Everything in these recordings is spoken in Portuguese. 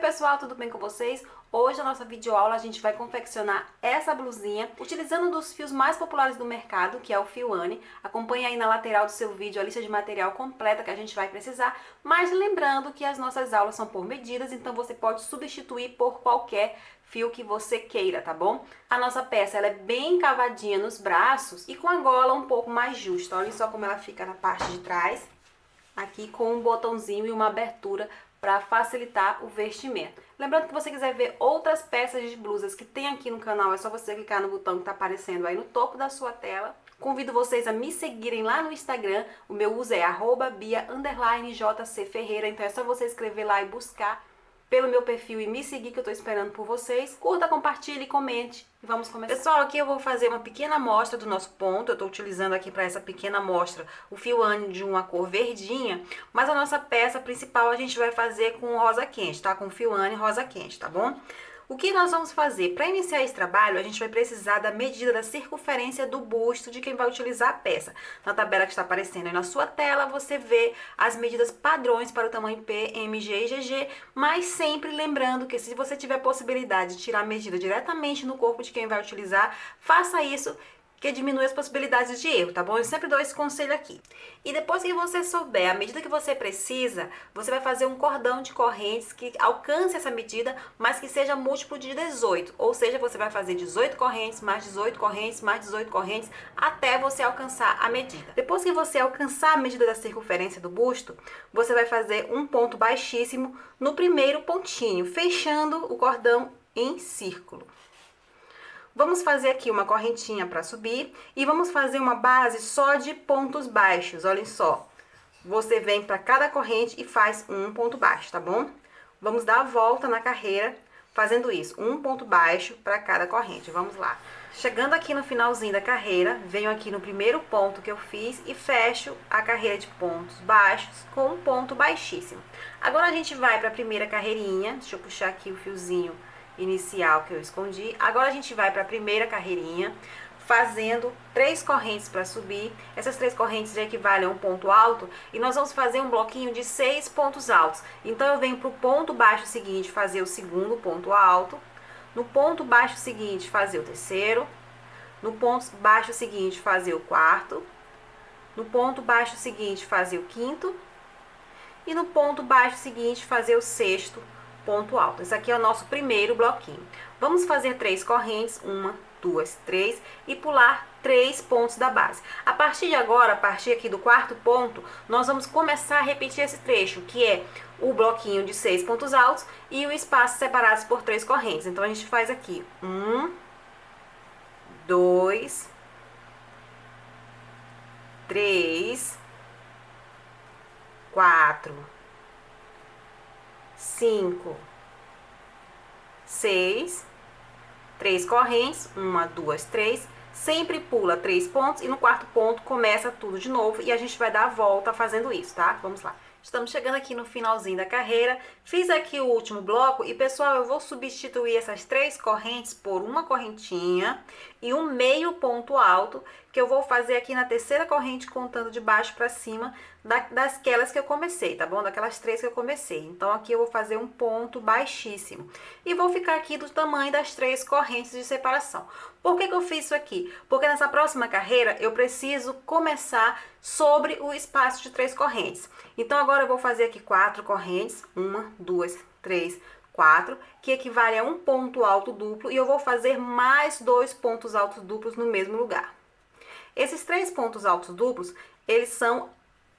pessoal, tudo bem com vocês? Hoje na nossa videoaula a gente vai confeccionar essa blusinha utilizando um dos fios mais populares do mercado, que é o fio Anne. Acompanhe aí na lateral do seu vídeo a lista de material completa que a gente vai precisar, mas lembrando que as nossas aulas são por medidas, então você pode substituir por qualquer fio que você queira, tá bom? A nossa peça ela é bem cavadinha nos braços e com a gola um pouco mais justa. Olha só como ela fica na parte de trás, aqui com um botãozinho e uma abertura para facilitar o vestimento. Lembrando que se você quiser ver outras peças de blusas que tem aqui no canal, é só você clicar no botão que está aparecendo aí no topo da sua tela. Convido vocês a me seguirem lá no Instagram, o meu uso é @bia_jcferreira, então é só você escrever lá e buscar pelo meu perfil e me seguir que eu tô esperando por vocês. Curta, compartilhe, comente e vamos começar. Pessoal, aqui eu vou fazer uma pequena amostra do nosso ponto. Eu tô utilizando aqui para essa pequena amostra o fio Anne de uma cor verdinha, mas a nossa peça principal a gente vai fazer com rosa quente, tá? Com fio Anne rosa quente, tá bom? O que nós vamos fazer? Para iniciar esse trabalho, a gente vai precisar da medida da circunferência do busto de quem vai utilizar a peça. Na tabela que está aparecendo aí na sua tela, você vê as medidas padrões para o tamanho P, M, G e GG, mas sempre lembrando que se você tiver possibilidade de tirar a medida diretamente no corpo de quem vai utilizar, faça isso, que diminui as possibilidades de erro, tá bom? Eu sempre dou esse conselho aqui. E depois que você souber a medida que você precisa, você vai fazer um cordão de correntes que alcance essa medida, mas que seja múltiplo de 18. Ou seja, você vai fazer 18 correntes, mais 18 correntes, mais 18 correntes, até você alcançar a medida. Depois que você alcançar a medida da circunferência do busto, você vai fazer um ponto baixíssimo no primeiro pontinho, fechando o cordão em círculo. Vamos fazer aqui uma correntinha para subir e vamos fazer uma base só de pontos baixos. Olhem só, você vem para cada corrente e faz um ponto baixo, tá bom? Vamos dar a volta na carreira fazendo isso, um ponto baixo para cada corrente. Vamos lá. Chegando aqui no finalzinho da carreira, venho aqui no primeiro ponto que eu fiz e fecho a carreira de pontos baixos com um ponto baixíssimo. Agora a gente vai para a primeira carreirinha, deixa eu puxar aqui o fiozinho inicial que eu escondi. Agora a gente vai para a primeira carreirinha, fazendo 3 correntes para subir. Essas 3 correntes equivalem a um ponto alto e nós vamos fazer um bloquinho de 6 pontos altos. Então eu venho para o ponto baixo seguinte fazer o segundo ponto alto, no ponto baixo seguinte fazer o terceiro, no ponto baixo seguinte fazer o quarto, no ponto baixo seguinte fazer o quinto e no ponto baixo seguinte fazer o sexto ponto alto. Esse aqui é o nosso primeiro bloquinho. Vamos fazer 3 correntes, 1, 2, 3 e pular 3 pontos da base. A partir de agora, a partir aqui do quarto ponto, nós vamos começar a repetir esse trecho, que é o bloquinho de 6 pontos altos e o espaço separados por 3 correntes. Então a gente faz aqui 1, 2, 3, 4, 5, 6, 3 correntes, 1, 2, 3, sempre pula 3 pontos e no quarto ponto começa tudo de novo e a gente vai dar a volta fazendo isso, tá? Vamos lá. Estamos chegando aqui no finalzinho da carreira, fiz aqui o último bloco e, pessoal, eu vou substituir essas 3 correntes por uma correntinha e um meio ponto alto, que eu vou fazer aqui na terceira corrente, contando de baixo para cima daquelas que eu comecei, tá bom? Daquelas 3 que eu comecei. Então, aqui eu vou fazer um ponto baixíssimo e vou ficar aqui do tamanho das 3 correntes de separação. Por que que eu fiz isso aqui? Porque nessa próxima carreira eu preciso começar sobre o espaço de 3 correntes. Então, agora eu vou fazer aqui 4 correntes, 1, 2, 3, 4, que equivale a um ponto alto duplo, e eu vou fazer mais 2 pontos altos duplos no mesmo lugar. Esses 3 pontos altos duplos, eles são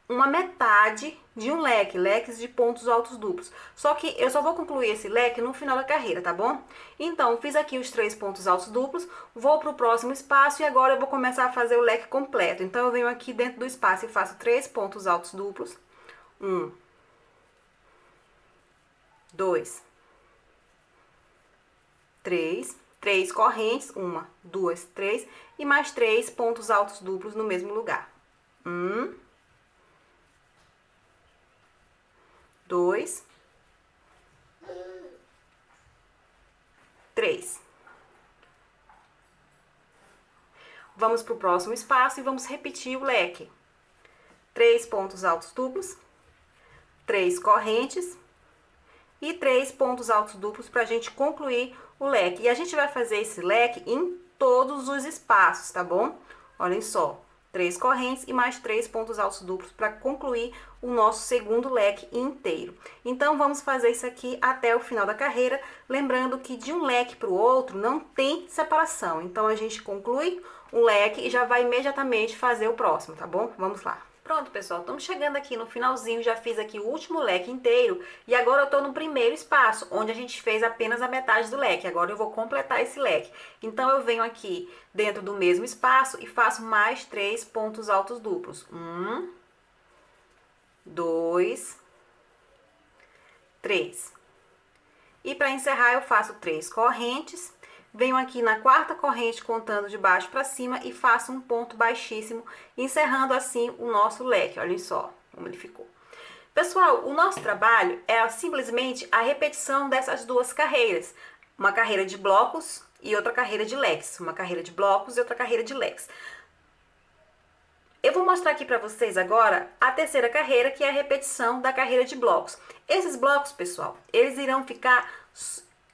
uma metade de um leque, leques de pontos altos duplos. Só que eu só vou concluir esse leque no final da carreira, tá bom? Então, fiz aqui os 3 pontos altos duplos, vou para o próximo espaço e agora eu vou começar a fazer o leque completo. Então, eu venho aqui dentro do espaço e faço 3 pontos altos duplos. 1, 2, 3, 3 correntes, 1, 2, 3 e mais 3 pontos altos duplos no mesmo lugar. 1, 2, 3. Vamos para o próximo espaço e vamos repetir o leque. 3 pontos altos duplos, 3 correntes e 3 pontos altos duplos para a gente concluir o leque. E a gente vai fazer esse leque em todos os espaços, tá bom? Olhem só, 3 correntes e mais 3 pontos altos duplos para concluir o nosso segundo leque inteiro. Então, vamos fazer isso aqui até o final da carreira, lembrando que de um leque para o outro não tem separação. Então, a gente conclui um leque e já vai imediatamente fazer o próximo, tá bom? Vamos lá. Pronto, pessoal, estamos chegando aqui no finalzinho, já fiz aqui o último leque inteiro e agora eu tô no primeiro espaço, onde a gente fez apenas a metade do leque. Agora eu vou completar esse leque. Então, eu venho aqui dentro do mesmo espaço e faço mais 3 pontos altos duplos. 1, 2, 3. E para encerrar, eu faço 3 correntes. Venho aqui na quarta corrente contando de baixo para cima e faço um ponto baixíssimo, encerrando assim o nosso leque. Olhem só como ele ficou. Pessoal, o nosso trabalho é simplesmente a repetição dessas duas carreiras. Uma carreira de blocos e outra carreira de leques. Uma carreira de blocos e outra carreira de leques. Eu vou mostrar aqui para vocês agora a terceira carreira, que é a repetição da carreira de blocos. Esses blocos, pessoal, eles irão ficar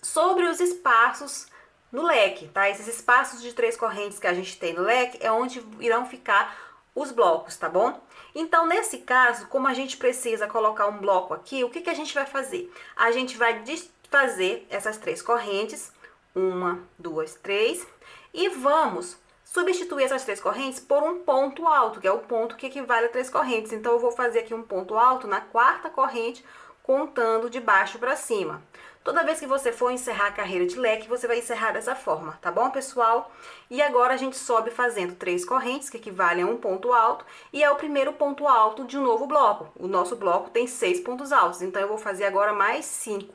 sobre os espaços no leque, tá? Esses espaços de 3 correntes que a gente tem no leque é onde irão ficar os blocos, tá bom? Então, nesse caso, como a gente precisa colocar um bloco aqui, o que que a gente vai fazer? A gente vai desfazer essas 3 correntes, 1, 2, 3, e vamos substituir essas 3 correntes por um ponto alto, que é o ponto que equivale a 3 correntes. Então, eu vou fazer aqui um ponto alto na quarta corrente, contando de baixo para cima. Toda vez que você for encerrar a carreira de leque, você vai encerrar dessa forma, tá bom, pessoal? E agora a gente sobe fazendo 3 correntes, que equivalem a um ponto alto, e é o primeiro ponto alto de um novo bloco. O nosso bloco tem 6 pontos altos, então eu vou fazer agora mais 5.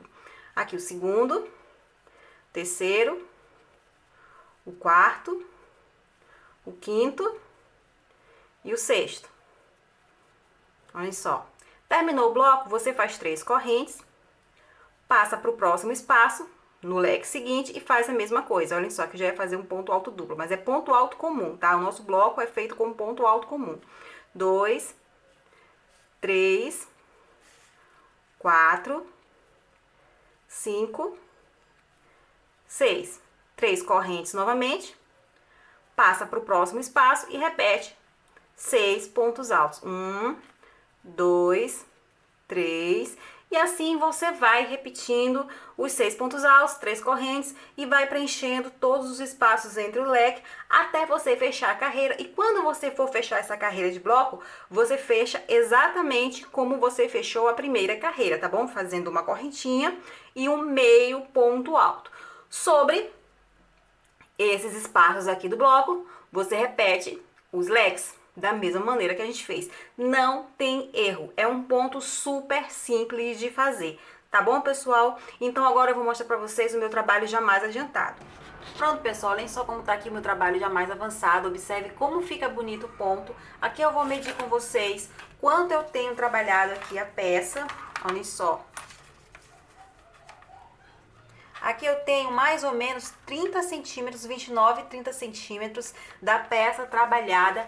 Aqui o segundo, terceiro, o quarto, o quinto e o sexto. Olha só. Terminou o bloco, você faz 3 correntes, passa para o próximo espaço, no leque seguinte, e faz a mesma coisa. Olha só que já ia fazer um ponto alto duplo, mas é ponto alto comum, tá? O nosso bloco é feito com ponto alto comum. 2, 3, 4, 5, 6. 3 correntes novamente, passa para o próximo espaço e repete 6 pontos altos. 1, 2, 3, e assim você vai repetindo os 6 pontos altos, 3 correntes, e vai preenchendo todos os espaços entre o leque até você fechar a carreira. E quando você for fechar essa carreira de bloco, você fecha exatamente como você fechou a primeira carreira, tá bom? Fazendo uma correntinha e um meio ponto alto. Sobre esses espaços aqui do bloco, você repete os leques da mesma maneira que a gente fez. Não tem erro, é um ponto super simples de fazer, tá bom, pessoal? Então agora eu vou mostrar pra vocês o meu trabalho já mais adiantado. Pronto, pessoal, olhem só como tá aqui o meu trabalho já mais avançado. Observe como fica bonito o ponto. Aqui eu vou medir com vocês quanto eu tenho trabalhado aqui a peça. Olhem só. Aqui eu tenho mais ou menos 30 centímetros, 29 e 30 centímetros da peça trabalhada,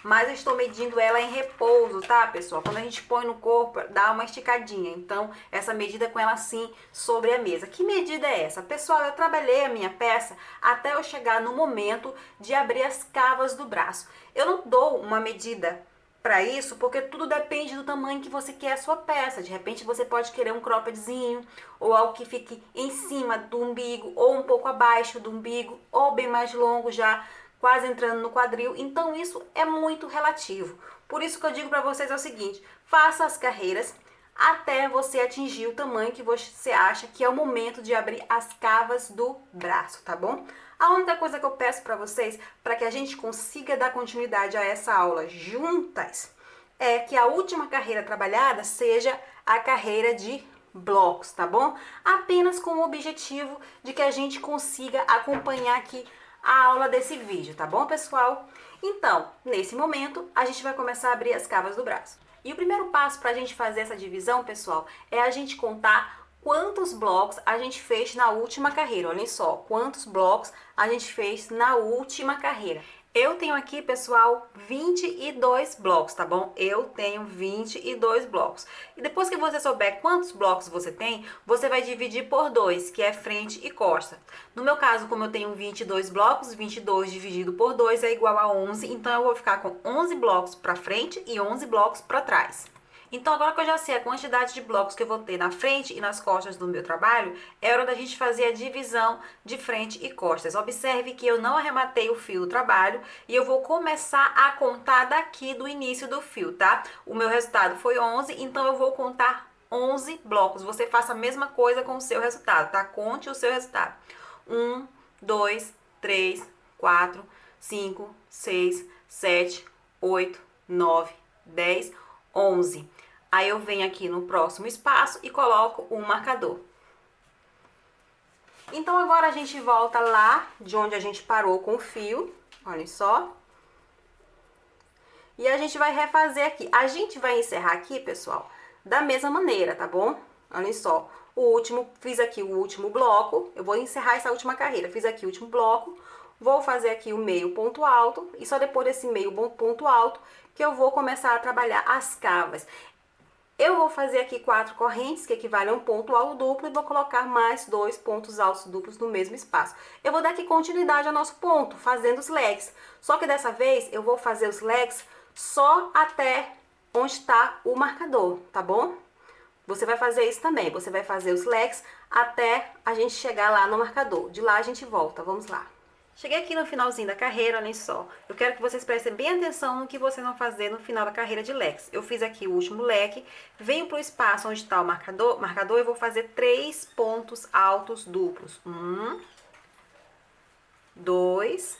mas eu estou medindo ela em repouso, tá, pessoal? Quando a gente põe no corpo, dá uma esticadinha. Então, essa medida com ela assim sobre a mesa. Que medida é essa? Pessoal, eu trabalhei a minha peça até eu chegar no momento de abrir as cavas do braço. Eu não dou uma medida para isso, porque tudo depende do tamanho que você quer a sua peça. De repente você pode querer um croppedzinho, ou algo que fique em cima do umbigo, ou um pouco abaixo do umbigo, ou bem mais longo, já quase entrando no quadril. Então isso é muito relativo. Por isso que eu digo para vocês é o seguinte: faça as carreiras até você atingir o tamanho que você acha que é o momento de abrir as cavas do braço, tá bom? A única coisa que eu peço para vocês, para que a gente consiga dar continuidade a essa aula juntas, é que a última carreira trabalhada seja a carreira de blocos, tá bom? Apenas com o objetivo de que a gente consiga acompanhar aqui a aula desse vídeo, tá bom, pessoal? Então, nesse momento, a gente vai começar a abrir as cavas do braço. E o primeiro passo para a gente fazer essa divisão, pessoal, é a gente contar quantos blocos a gente fez na última carreira. Olhem só, quantos blocos a gente fez na última carreira. Eu tenho aqui, pessoal, 22 blocos, tá bom? Eu tenho 22 blocos. E depois que você souber quantos blocos você tem, você vai dividir por 2, que é frente e costa. No meu caso, como eu tenho 22 blocos, 22 dividido por 2 é igual a 11, então eu vou ficar com 11 blocos para frente e 11 blocos para trás. Então, agora que eu já sei a quantidade de blocos que eu vou ter na frente e nas costas do meu trabalho, é hora da gente fazer a divisão de frente e costas. Observe que eu não arrematei o fio do trabalho e eu vou começar a contar daqui do início do fio, tá? O meu resultado foi 11, então eu vou contar 11 blocos. Você faça a mesma coisa com o seu resultado, tá? Conte o seu resultado. 1, 2, 3, 4, 5, 6, 7, 8, 9, 10, 11. Aí eu venho aqui no próximo espaço e coloco um marcador. Então agora a gente volta lá de onde a gente parou com o fio, olha só. E a gente vai refazer aqui. A gente vai encerrar aqui, pessoal, da mesma maneira, tá bom? Olha só, fiz aqui o último bloco, eu vou encerrar essa última carreira. Fiz aqui o último bloco, vou fazer aqui o meio ponto alto e só depois desse meio ponto alto que eu vou começar a trabalhar as cavas. Eu vou fazer aqui 4 correntes, que equivalem a um ponto alto duplo, e vou colocar mais 2 pontos altos duplos no mesmo espaço. Eu vou dar aqui continuidade ao nosso ponto, fazendo os leques. Só que dessa vez, eu vou fazer os leques só até onde está o marcador, tá bom? Você vai fazer isso também, você vai fazer os leques até a gente chegar lá no marcador. De lá a gente volta, vamos lá. Cheguei aqui no finalzinho da carreira, olhem só. Eu quero que vocês prestem bem atenção no que vocês vão fazer no final da carreira de leques. Eu fiz aqui o último leque, venho para o espaço onde está o marcador e vou fazer 3 pontos altos duplos. 1, 2,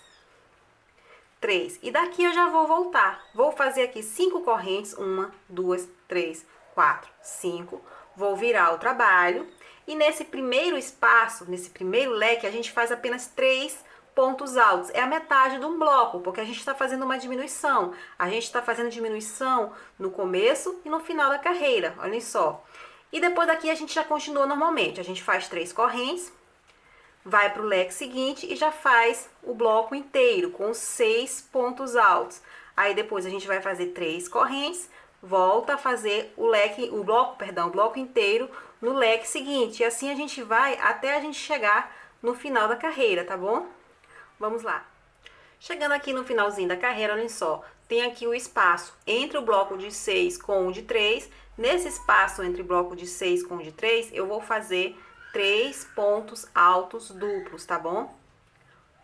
3. E daqui eu já vou voltar. Vou fazer aqui 5 correntes. 1, 2, 3, 4, 5. Vou virar o trabalho. E nesse primeiro espaço, nesse primeiro leque, a gente faz apenas 3 pontos altos. É a metade de um bloco, porque a gente está fazendo uma diminuição. A gente está fazendo diminuição no começo e no final da carreira, olhem só. E depois daqui a gente já continua normalmente. A gente faz 3 correntes, vai para o leque seguinte e já faz o bloco inteiro com 6 pontos altos. Aí depois a gente vai fazer 3 correntes, volta a fazer o bloco inteiro no leque seguinte. E assim a gente vai até a gente chegar no final da carreira, tá bom? Vamos lá. Chegando aqui no finalzinho da carreira, olhem só, tem aqui o espaço entre o bloco de 6 com o de 3. Nesse espaço entre o bloco de 6 com o de 3, eu vou fazer 3 pontos altos duplos, tá bom?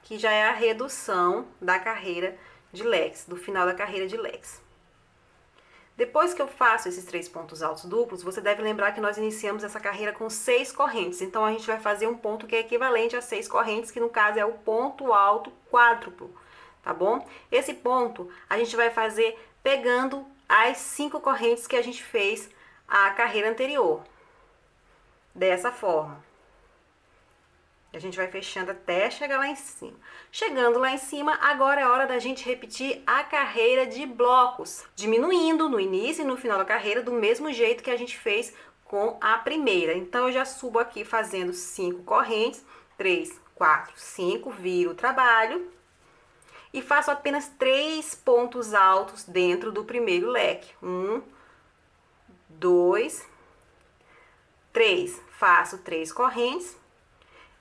Que já é a redução da carreira de leques, do final da carreira de leques. Depois que eu faço esses 3 pontos altos duplos, você deve lembrar que nós iniciamos essa carreira com 6 correntes. Então, a gente vai fazer um ponto que é equivalente a 6 correntes, que no caso é o ponto alto quádruplo, tá bom? Esse ponto a gente vai fazer pegando as 5 correntes que a gente fez a carreira anterior. Dessa forma. A gente vai fechando até chegar lá em cima. Chegando lá em cima, agora é hora da gente repetir a carreira de blocos, diminuindo no início e no final da carreira do mesmo jeito que a gente fez com a primeira. Então, eu já subo aqui fazendo 5 correntes, 3, 4, 5, viro o trabalho e faço apenas 3 pontos altos dentro do primeiro leque. 1, 2, 3. Faço 3 correntes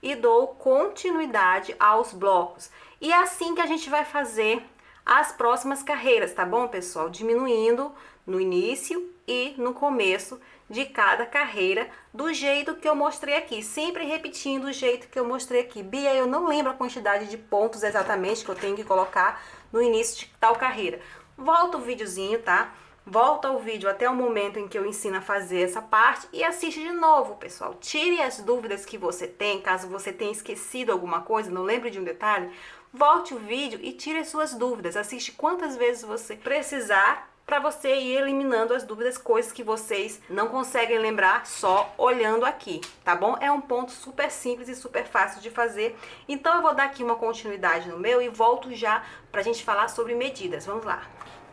e dou continuidade aos blocos. E é assim que a gente vai fazer as próximas carreiras, tá bom, pessoal? Diminuindo no início e no começo de cada carreira, do jeito que eu mostrei aqui. Sempre repetindo o jeito que eu mostrei aqui. Bia, eu não lembro a quantidade de pontos exatamente que eu tenho que colocar no início de tal carreira. Volta o videozinho, tá? Volta o vídeo até o momento em que eu ensino a fazer essa parte e assiste de novo, pessoal. Tire as dúvidas que você tem, caso você tenha esquecido alguma coisa, não lembre de um detalhe, volte o vídeo e tire as suas dúvidas. Assiste quantas vezes você precisar para você ir eliminando as dúvidas, coisas que vocês não conseguem lembrar só olhando aqui, tá bom? É um ponto super simples e super fácil de fazer. Então eu vou dar aqui uma continuidade no meu e volto já pra gente falar sobre medidas. Vamos lá.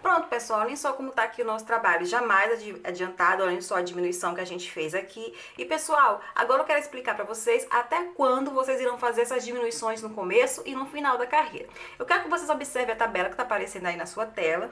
Pronto, pessoal, olhem só como tá aqui o nosso trabalho, jamais adiantado, olhem só a diminuição que a gente fez aqui. E, pessoal, agora eu quero explicar pra vocês até quando vocês irão fazer essas diminuições no começo e no final da carreira. Eu quero que vocês observem a tabela que tá aparecendo aí na sua tela.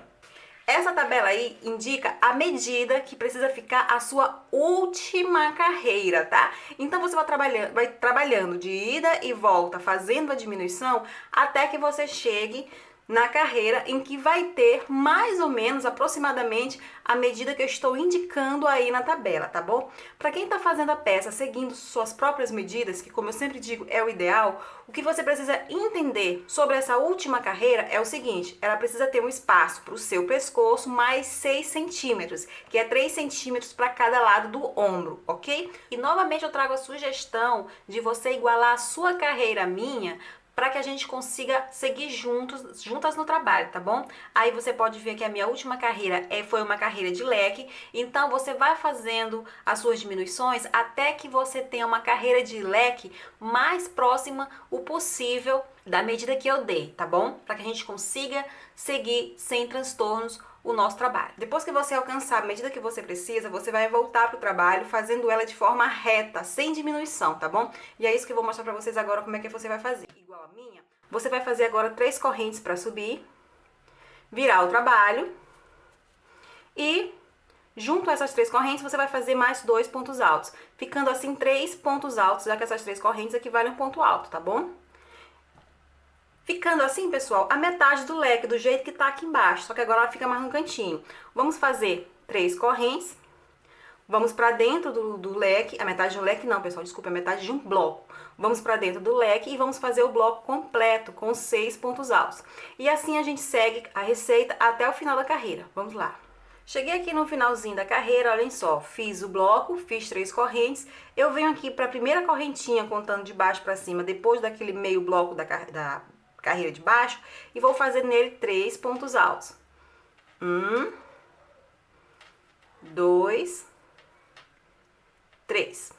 Essa tabela aí indica a medida que precisa ficar a sua última carreira, tá? Então você vai trabalhando de ida e volta, fazendo a diminuição, até que você chegue na carreira em que vai ter mais ou menos, aproximadamente, a medida que eu estou indicando aí na tabela, tá bom? Para quem está fazendo a peça seguindo suas próprias medidas, que como eu sempre digo é o ideal, o que você precisa entender sobre essa última carreira é o seguinte: ela precisa ter um espaço para o seu pescoço mais 6 centímetros, que é 3 centímetros para cada lado do ombro, ok? E novamente eu trago a sugestão de você igualar a sua carreira à minha, para que a gente consiga seguir juntas no trabalho, tá bom? Aí você pode ver que a minha última carreira foi uma carreira de leque, então você vai fazendo as suas diminuições até que você tenha uma carreira de leque mais próxima o possível da medida que eu dei, tá bom? Para que a gente consiga seguir sem transtornos o nosso trabalho. Depois que você alcançar a medida que você precisa, você vai voltar pro trabalho fazendo ela de forma reta, sem diminuição, tá bom? E é isso que eu vou mostrar pra vocês agora como é que você vai fazer. Igual a minha, você vai fazer agora 3 correntes para subir, virar o trabalho e junto a essas 3 correntes você vai fazer mais 2 pontos altos, ficando assim 3 pontos altos, já que essas 3 correntes equivalem a um ponto alto, tá bom? Ficando assim, pessoal, a metade do leque, do jeito que tá aqui embaixo, só que agora ela fica mais no cantinho. Vamos fazer 3 correntes, vamos pra dentro do leque, a metade do leque não, pessoal, desculpa, a metade de um bloco. Vamos pra dentro do leque e vamos fazer o bloco completo, com 6 pontos altos. E assim a gente segue a receita até o final da carreira. Vamos lá. Cheguei aqui no finalzinho da carreira, olhem só, fiz o bloco, fiz 3 correntes, eu venho aqui para a primeira correntinha, contando de baixo para cima, depois daquele meio bloco da carreira de baixo, e vou fazer nele 3 pontos altos. 1, 2, 3.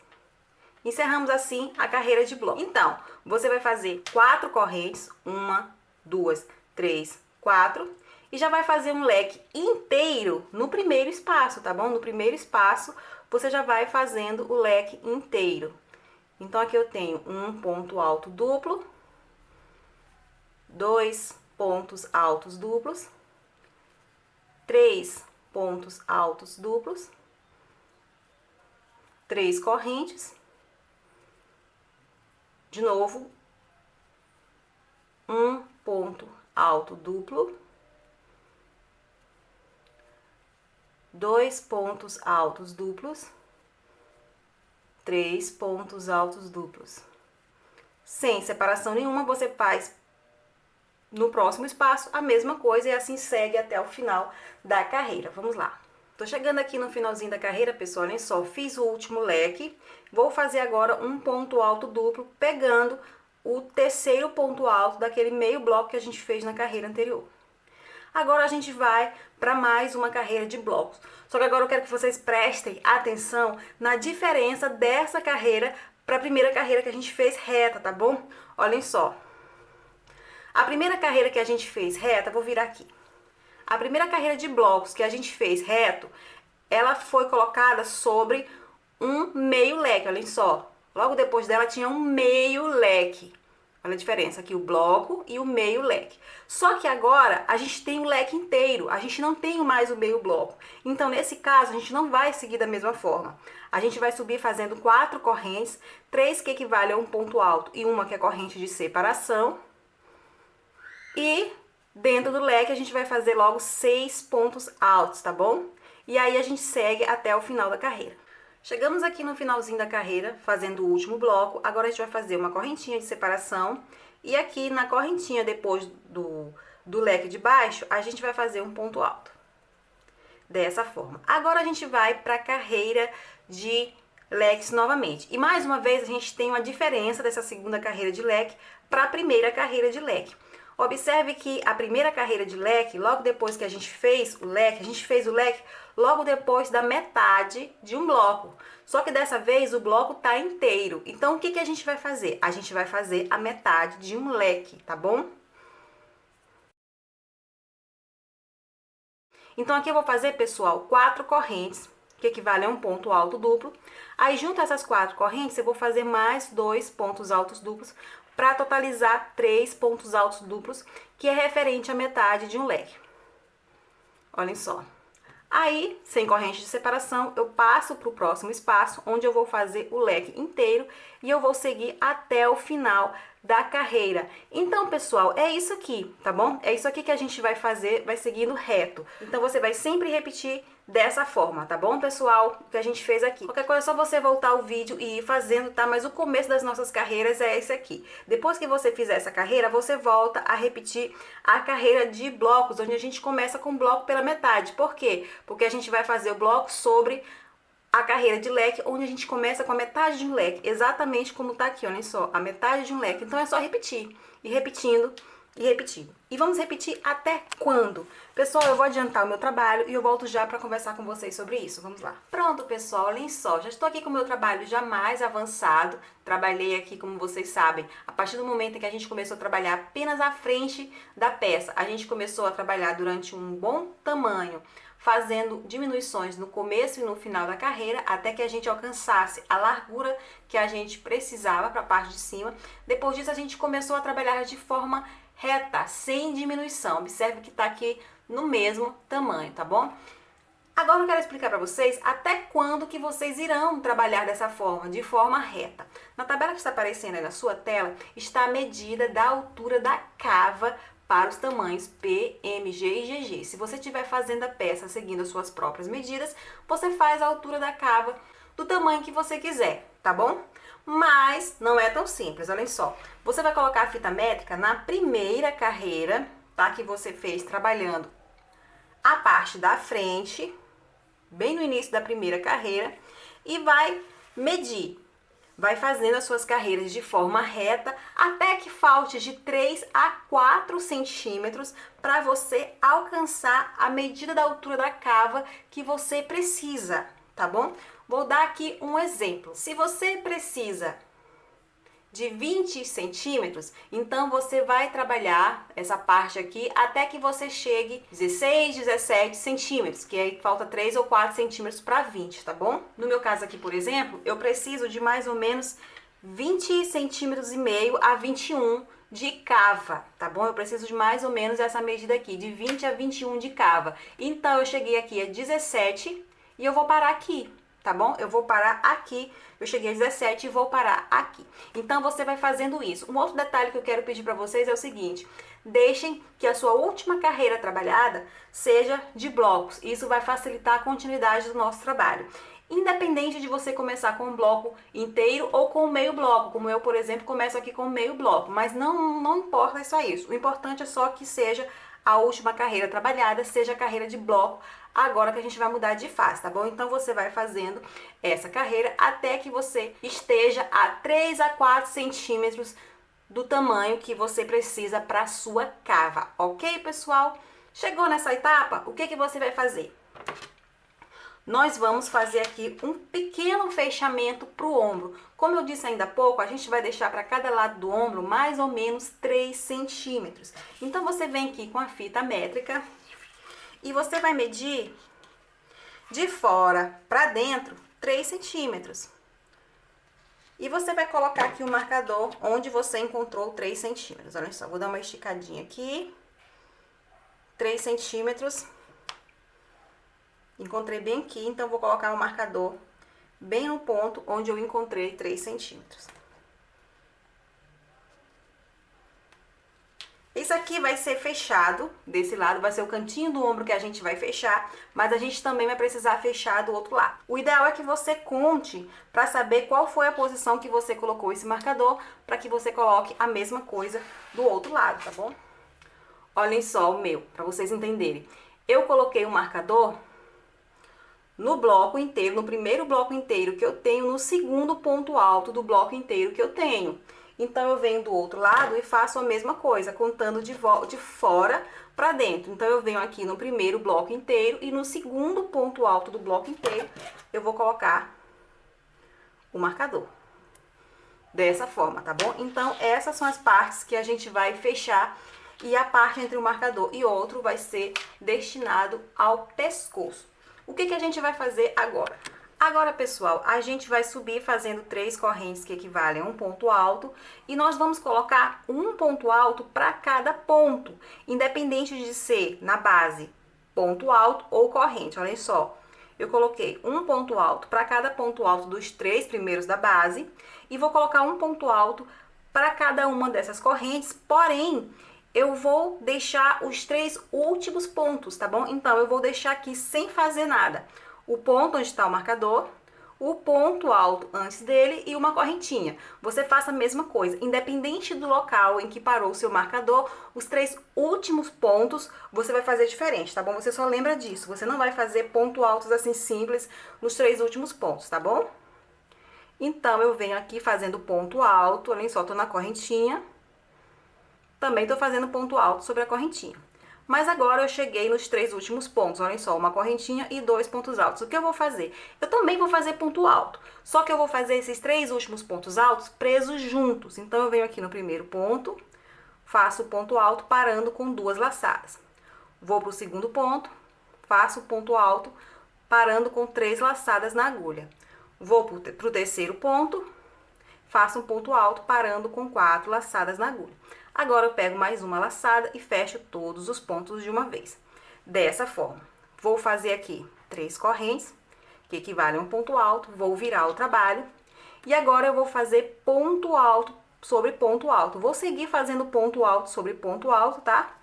Encerramos assim a carreira de bloco. Então, você vai fazer 4 correntes, 1, 2, 3, 4, e já vai fazer um leque inteiro no primeiro espaço, tá bom? No primeiro espaço, você já vai fazendo o leque inteiro. Então, aqui eu tenho um ponto alto duplo, 2 pontos altos duplos, 3 pontos altos duplos, 3 correntes, de novo, um ponto alto duplo, 2 pontos altos duplos, 3 pontos altos duplos. Sem separação nenhuma, você faz no próximo espaço a mesma coisa e assim segue até o final da carreira. Vamos lá. Tô chegando aqui no finalzinho da carreira, pessoal, olhem só, fiz o último leque, vou fazer agora um ponto alto duplo, pegando o terceiro ponto alto daquele meio bloco que a gente fez na carreira anterior. Agora a gente vai para mais uma carreira de blocos. Só que agora eu quero que vocês prestem atenção na diferença dessa carreira para a primeira carreira que a gente fez reta, tá bom? Olhem só. A primeira carreira que a gente fez reta, vou virar aqui. A primeira carreira de blocos que a gente fez reto, ela foi colocada sobre um meio leque, olhem só. Logo depois dela tinha um meio leque. Olha a diferença aqui, o bloco e o meio leque. Só que agora a gente tem o leque inteiro, a gente não tem mais o meio bloco. Então, nesse caso, a gente não vai seguir da mesma forma. A gente vai subir fazendo 4 correntes, 3 que equivalem a um ponto alto e uma que é corrente de separação. E dentro do leque a gente vai fazer logo 6 pontos altos, tá bom? E aí a gente segue até o final da carreira. Chegamos aqui no finalzinho da carreira, fazendo o último bloco. Agora a gente vai fazer uma correntinha de separação. E aqui na correntinha, depois do leque de baixo, a gente vai fazer um ponto alto. Dessa forma. Agora a gente vai para a carreira de leques novamente. E mais uma vez a gente tem uma diferença dessa segunda carreira de leque para a primeira carreira de leque. Observe que a primeira carreira de leque, logo depois que a gente fez o leque logo depois da metade de um bloco. Só que dessa vez o bloco tá inteiro. Então o que que a gente vai fazer? A gente vai fazer a metade de um leque, tá bom? Então aqui eu vou fazer, pessoal, 4 correntes, que equivale a um ponto alto duplo. Aí junto a essas 4 correntes, eu vou fazer mais 2 pontos altos duplos, para totalizar 3 pontos altos duplos, que é referente à metade de um leque. Olhem só. Aí, sem corrente de separação, eu passo para o próximo espaço, onde eu vou fazer o leque inteiro e eu vou seguir até o final da carreira. Então, pessoal, é isso aqui, tá bom? É isso aqui que a gente vai fazer, vai seguindo reto. Então, você vai sempre repetir dessa forma, tá bom, pessoal? O que a gente fez aqui. Qualquer coisa é só você voltar o vídeo e ir fazendo, tá? Mas o começo das nossas carreiras é esse aqui. Depois que você fizer essa carreira, você volta a repetir a carreira de blocos, onde a gente começa com o bloco pela metade. Por quê? Porque a gente vai fazer o bloco sobre a carreira de leque, onde a gente começa com a metade de um leque, exatamente como tá aqui, olha só, a metade de um leque. Então é só repetir, e repetindo, e repetindo. E vamos repetir até quando? Pessoal, eu vou adiantar o meu trabalho e eu volto já para conversar com vocês sobre isso. Vamos lá. Pronto, pessoal, olhem só, já estou aqui com o meu trabalho já mais avançado. Trabalhei aqui, como vocês sabem, a partir do momento em que a gente começou a trabalhar apenas à frente da peça. A gente começou a trabalhar durante um bom tamanho, fazendo diminuições no começo e no final da carreira, até que a gente alcançasse a largura que a gente precisava para a parte de cima. Depois disso, a gente começou a trabalhar de forma reta, sem diminuição. Observe que está aqui no mesmo tamanho, tá bom? Agora eu quero explicar para vocês até quando que vocês irão trabalhar dessa forma, de forma reta. Na tabela que está aparecendo aí na sua tela, está a medida da altura da cava para os tamanhos P, M, G e GG. Se você estiver fazendo a peça seguindo as suas próprias medidas, você faz a altura da cava do tamanho que você quiser, tá bom? Mas não é tão simples, olhem só. Você vai colocar a fita métrica na primeira carreira, tá? Que você fez trabalhando a parte da frente, bem no início da primeira carreira, e vai medir. Vai fazendo as suas carreiras de forma reta até que falte de 3 a 4 centímetros para você alcançar a medida da altura da cava que você precisa, tá bom? Vou dar aqui um exemplo. Se você precisa de 20 centímetros, então você vai trabalhar essa parte aqui até que você chegue 16, 17 centímetros, que aí falta 3 ou 4 centímetros para 20, tá bom? No meu caso aqui, por exemplo, eu preciso de mais ou menos 20 centímetros e meio a 21 de cava, tá bom? Eu preciso de mais ou menos essa medida aqui, de 20 a 21 de cava. Então, eu cheguei aqui a 17 e eu vou parar aqui, tá bom? Eu vou parar aqui, eu cheguei a 17 e vou parar aqui. Então, você vai fazendo isso. Um outro detalhe que eu quero pedir para vocês é o seguinte: deixem que a sua última carreira trabalhada seja de blocos. Isso vai facilitar a continuidade do nosso trabalho. Independente de você começar com um bloco inteiro ou com meio bloco, como eu, por exemplo, começo aqui com meio bloco, mas não importa só isso. O importante é só que seja a última carreira trabalhada, seja a carreira de bloco, agora que a gente vai mudar de fase, tá bom? Então, você vai fazendo essa carreira até que você esteja a 3 a 4 centímetros do tamanho que você precisa para a sua cava, ok, pessoal? Chegou nessa etapa, o que você vai fazer? Nós vamos fazer aqui um pequeno fechamento para o ombro. Como eu disse ainda há pouco, a gente vai deixar para cada lado do ombro mais ou menos 3 centímetros. Então, você vem aqui com a fita métrica e você vai medir de fora para dentro 3 centímetros. E você vai colocar aqui o marcador onde você encontrou 3 centímetros. Olha só, vou dar uma esticadinha aqui. 3 centímetros. Encontrei bem aqui, então vou colocar o marcador bem no ponto onde eu encontrei 3 centímetros. Isso aqui vai ser fechado, desse lado vai ser o cantinho do ombro que a gente vai fechar, mas a gente também vai precisar fechar do outro lado. O ideal é que você conte para saber qual foi a posição que você colocou esse marcador, para que você coloque a mesma coisa do outro lado, tá bom? Olhem só o meu, para vocês entenderem. Eu coloquei o marcador no bloco inteiro, no primeiro bloco inteiro que eu tenho, no segundo ponto alto do bloco inteiro que eu tenho. Então, eu venho do outro lado e faço a mesma coisa, contando de fora para dentro. Então, eu venho aqui no primeiro bloco inteiro e no segundo ponto alto do bloco inteiro, eu vou colocar o marcador. Dessa forma, tá bom? Então, essas são as partes que a gente vai fechar e a parte entre o marcador e outro vai ser destinado ao pescoço. O que a gente vai fazer agora? Agora, pessoal, a gente vai subir fazendo 3 correntes que equivalem a um ponto alto e nós vamos colocar um ponto alto para cada ponto, independente de ser na base ponto alto ou corrente. Olha só, eu coloquei um ponto alto para cada ponto alto dos 3 primeiros da base e vou colocar um ponto alto para cada uma dessas correntes, porém, eu vou deixar os 3 últimos pontos, tá bom? Então, eu vou deixar aqui sem fazer nada. O ponto onde está o marcador, o ponto alto antes dele e uma correntinha. Você faça a mesma coisa, independente do local em que parou o seu marcador, os 3 últimos pontos você vai fazer diferente, tá bom? Você só lembra disso, você não vai fazer ponto altos assim simples nos 3 últimos pontos, tá bom? Então, eu venho aqui fazendo ponto alto, olha só, tô na correntinha. Também tô fazendo ponto alto sobre a correntinha. Mas agora eu cheguei nos 3 últimos pontos, olhem só, uma correntinha e 2 pontos altos. O que eu vou fazer? Eu também vou fazer ponto alto, só que eu vou fazer esses 3 últimos pontos altos presos juntos. Então, eu venho aqui no primeiro ponto, faço ponto alto parando com 2 laçadas. Vou para o segundo ponto, faço ponto alto parando com 3 laçadas na agulha. Vou para o terceiro ponto, faço um ponto alto parando com 4 laçadas na agulha. Agora eu pego mais uma laçada e fecho todos os pontos de uma vez. Dessa forma, vou fazer aqui 3 correntes, que equivalem a um ponto alto, vou virar o trabalho. E agora eu vou fazer ponto alto sobre ponto alto. Vou seguir fazendo ponto alto sobre ponto alto, tá?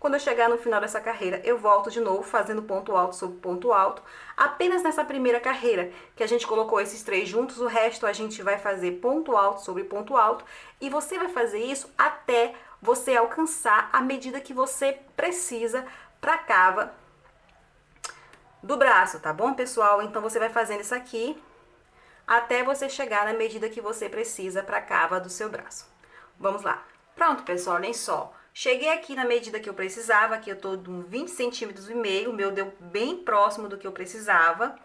Quando eu chegar no final dessa carreira, eu volto de novo fazendo ponto alto sobre ponto alto. Apenas nessa primeira carreira, que a gente colocou esses 3 juntos, o resto a gente vai fazer ponto alto sobre ponto alto. E você vai fazer isso até você alcançar a medida que você precisa para a cava do braço, tá bom, pessoal? Então, você vai fazendo isso aqui até você chegar na medida que você precisa para a cava do seu braço. Vamos lá. Pronto, pessoal, olhem só. Cheguei aqui na medida que eu precisava, aqui eu tô de 20 centímetros e meio, o meu deu bem próximo do que eu precisava.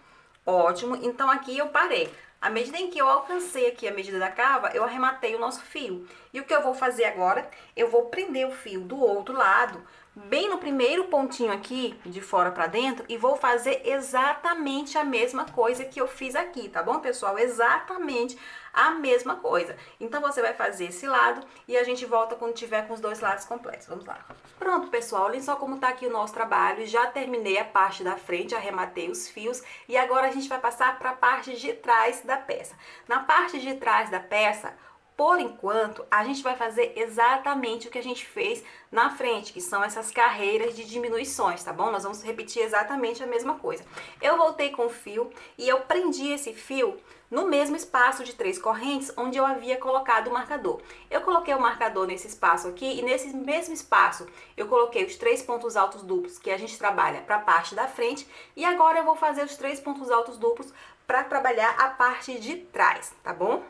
Ótimo, então aqui eu parei. À medida em que eu alcancei aqui a medida da cava, eu arrematei o nosso fio. E o que eu vou fazer agora? Eu vou prender o fio do outro lado, bem no primeiro pontinho aqui, de fora pra dentro, e vou fazer exatamente a mesma coisa que eu fiz aqui, tá bom, pessoal? Exatamente a mesma coisa. Então, você vai fazer esse lado e a gente volta quando tiver com os 2 lados completos. Vamos lá. Pronto, pessoal, olhem só como tá aqui o nosso trabalho. Já terminei a parte da frente, arrematei os fios e agora a gente vai passar para a parte de trás da peça. Na parte de trás da peça, por enquanto, a gente vai fazer exatamente o que a gente fez na frente, que são essas carreiras de diminuições, tá bom? Nós vamos repetir exatamente a mesma coisa. Eu voltei com o fio e eu prendi esse fio no mesmo espaço de 3 correntes onde eu havia colocado o marcador. Eu coloquei o marcador nesse espaço aqui e nesse mesmo espaço eu coloquei os 3 pontos altos duplos que a gente trabalha para a parte da frente e agora eu vou fazer os 3 pontos altos duplos para trabalhar a parte de trás, tá bom?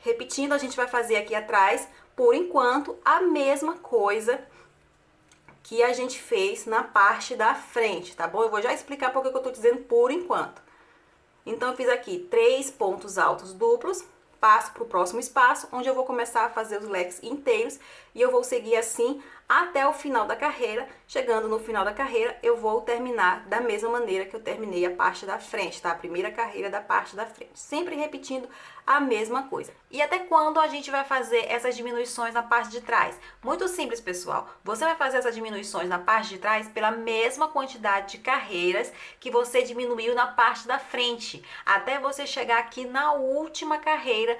Repetindo, a gente vai fazer aqui atrás, por enquanto, a mesma coisa que a gente fez na parte da frente, tá bom? Eu vou já explicar por que eu tô dizendo por enquanto. Então, eu fiz aqui 3 pontos altos duplos, passo para o próximo espaço, onde eu vou começar a fazer os leques inteiros, e eu vou seguir assim até o final da carreira. Chegando no final da carreira, eu vou terminar da mesma maneira que eu terminei a parte da frente, tá? A primeira carreira da parte da frente. Sempre repetindo a mesma coisa. E até quando a gente vai fazer essas diminuições na parte de trás? Muito simples, pessoal. Você vai fazer essas diminuições na parte de trás pela mesma quantidade de carreiras que você diminuiu na parte da frente, até você chegar aqui na última carreira,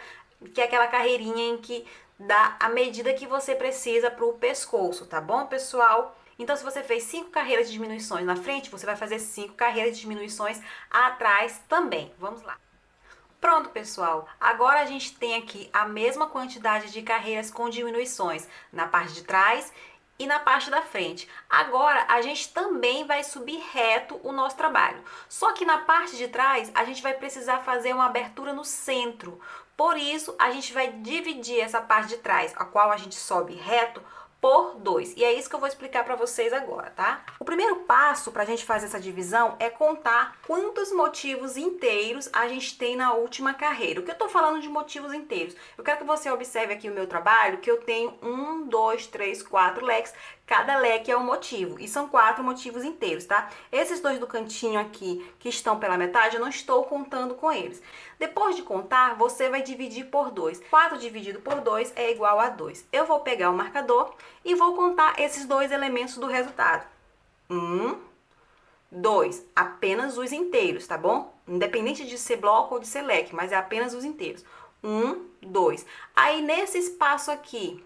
que é aquela carreirinha em que dá a medida que você precisa para o pescoço, tá bom, pessoal? Então, se você fez 5 carreiras de diminuições na frente, você vai fazer 5 carreiras de diminuições atrás também. Vamos lá. Pronto, pessoal. Agora a gente tem aqui a mesma quantidade de carreiras com diminuições na parte de trás e na parte da frente. Agora, a gente também vai subir reto o nosso trabalho. Só que na parte de trás, a gente vai precisar fazer uma abertura no centro. Por isso, a gente vai dividir essa parte de trás, a qual a gente sobe reto, por 2. E é isso que eu vou explicar para vocês agora, tá? O primeiro passo para a gente fazer essa divisão é contar quantos motivos inteiros a gente tem na última carreira. O que eu tô falando de motivos inteiros? Eu quero que você observe aqui o meu trabalho, que eu tenho 1, 2, 3, 4 leques. Cada leque é um motivo, e são 4 motivos inteiros, tá? Esses 2 do cantinho aqui, que estão pela metade, eu não estou contando com eles. Depois de contar, você vai dividir por 2. 4 dividido por 2 é igual a 2. Eu vou pegar o marcador e vou contar esses 2 elementos do resultado. 1, 2, apenas os inteiros, tá bom? Independente de ser bloco ou de ser leque, mas é apenas os inteiros. 1, 2. Aí, nesse espaço aqui,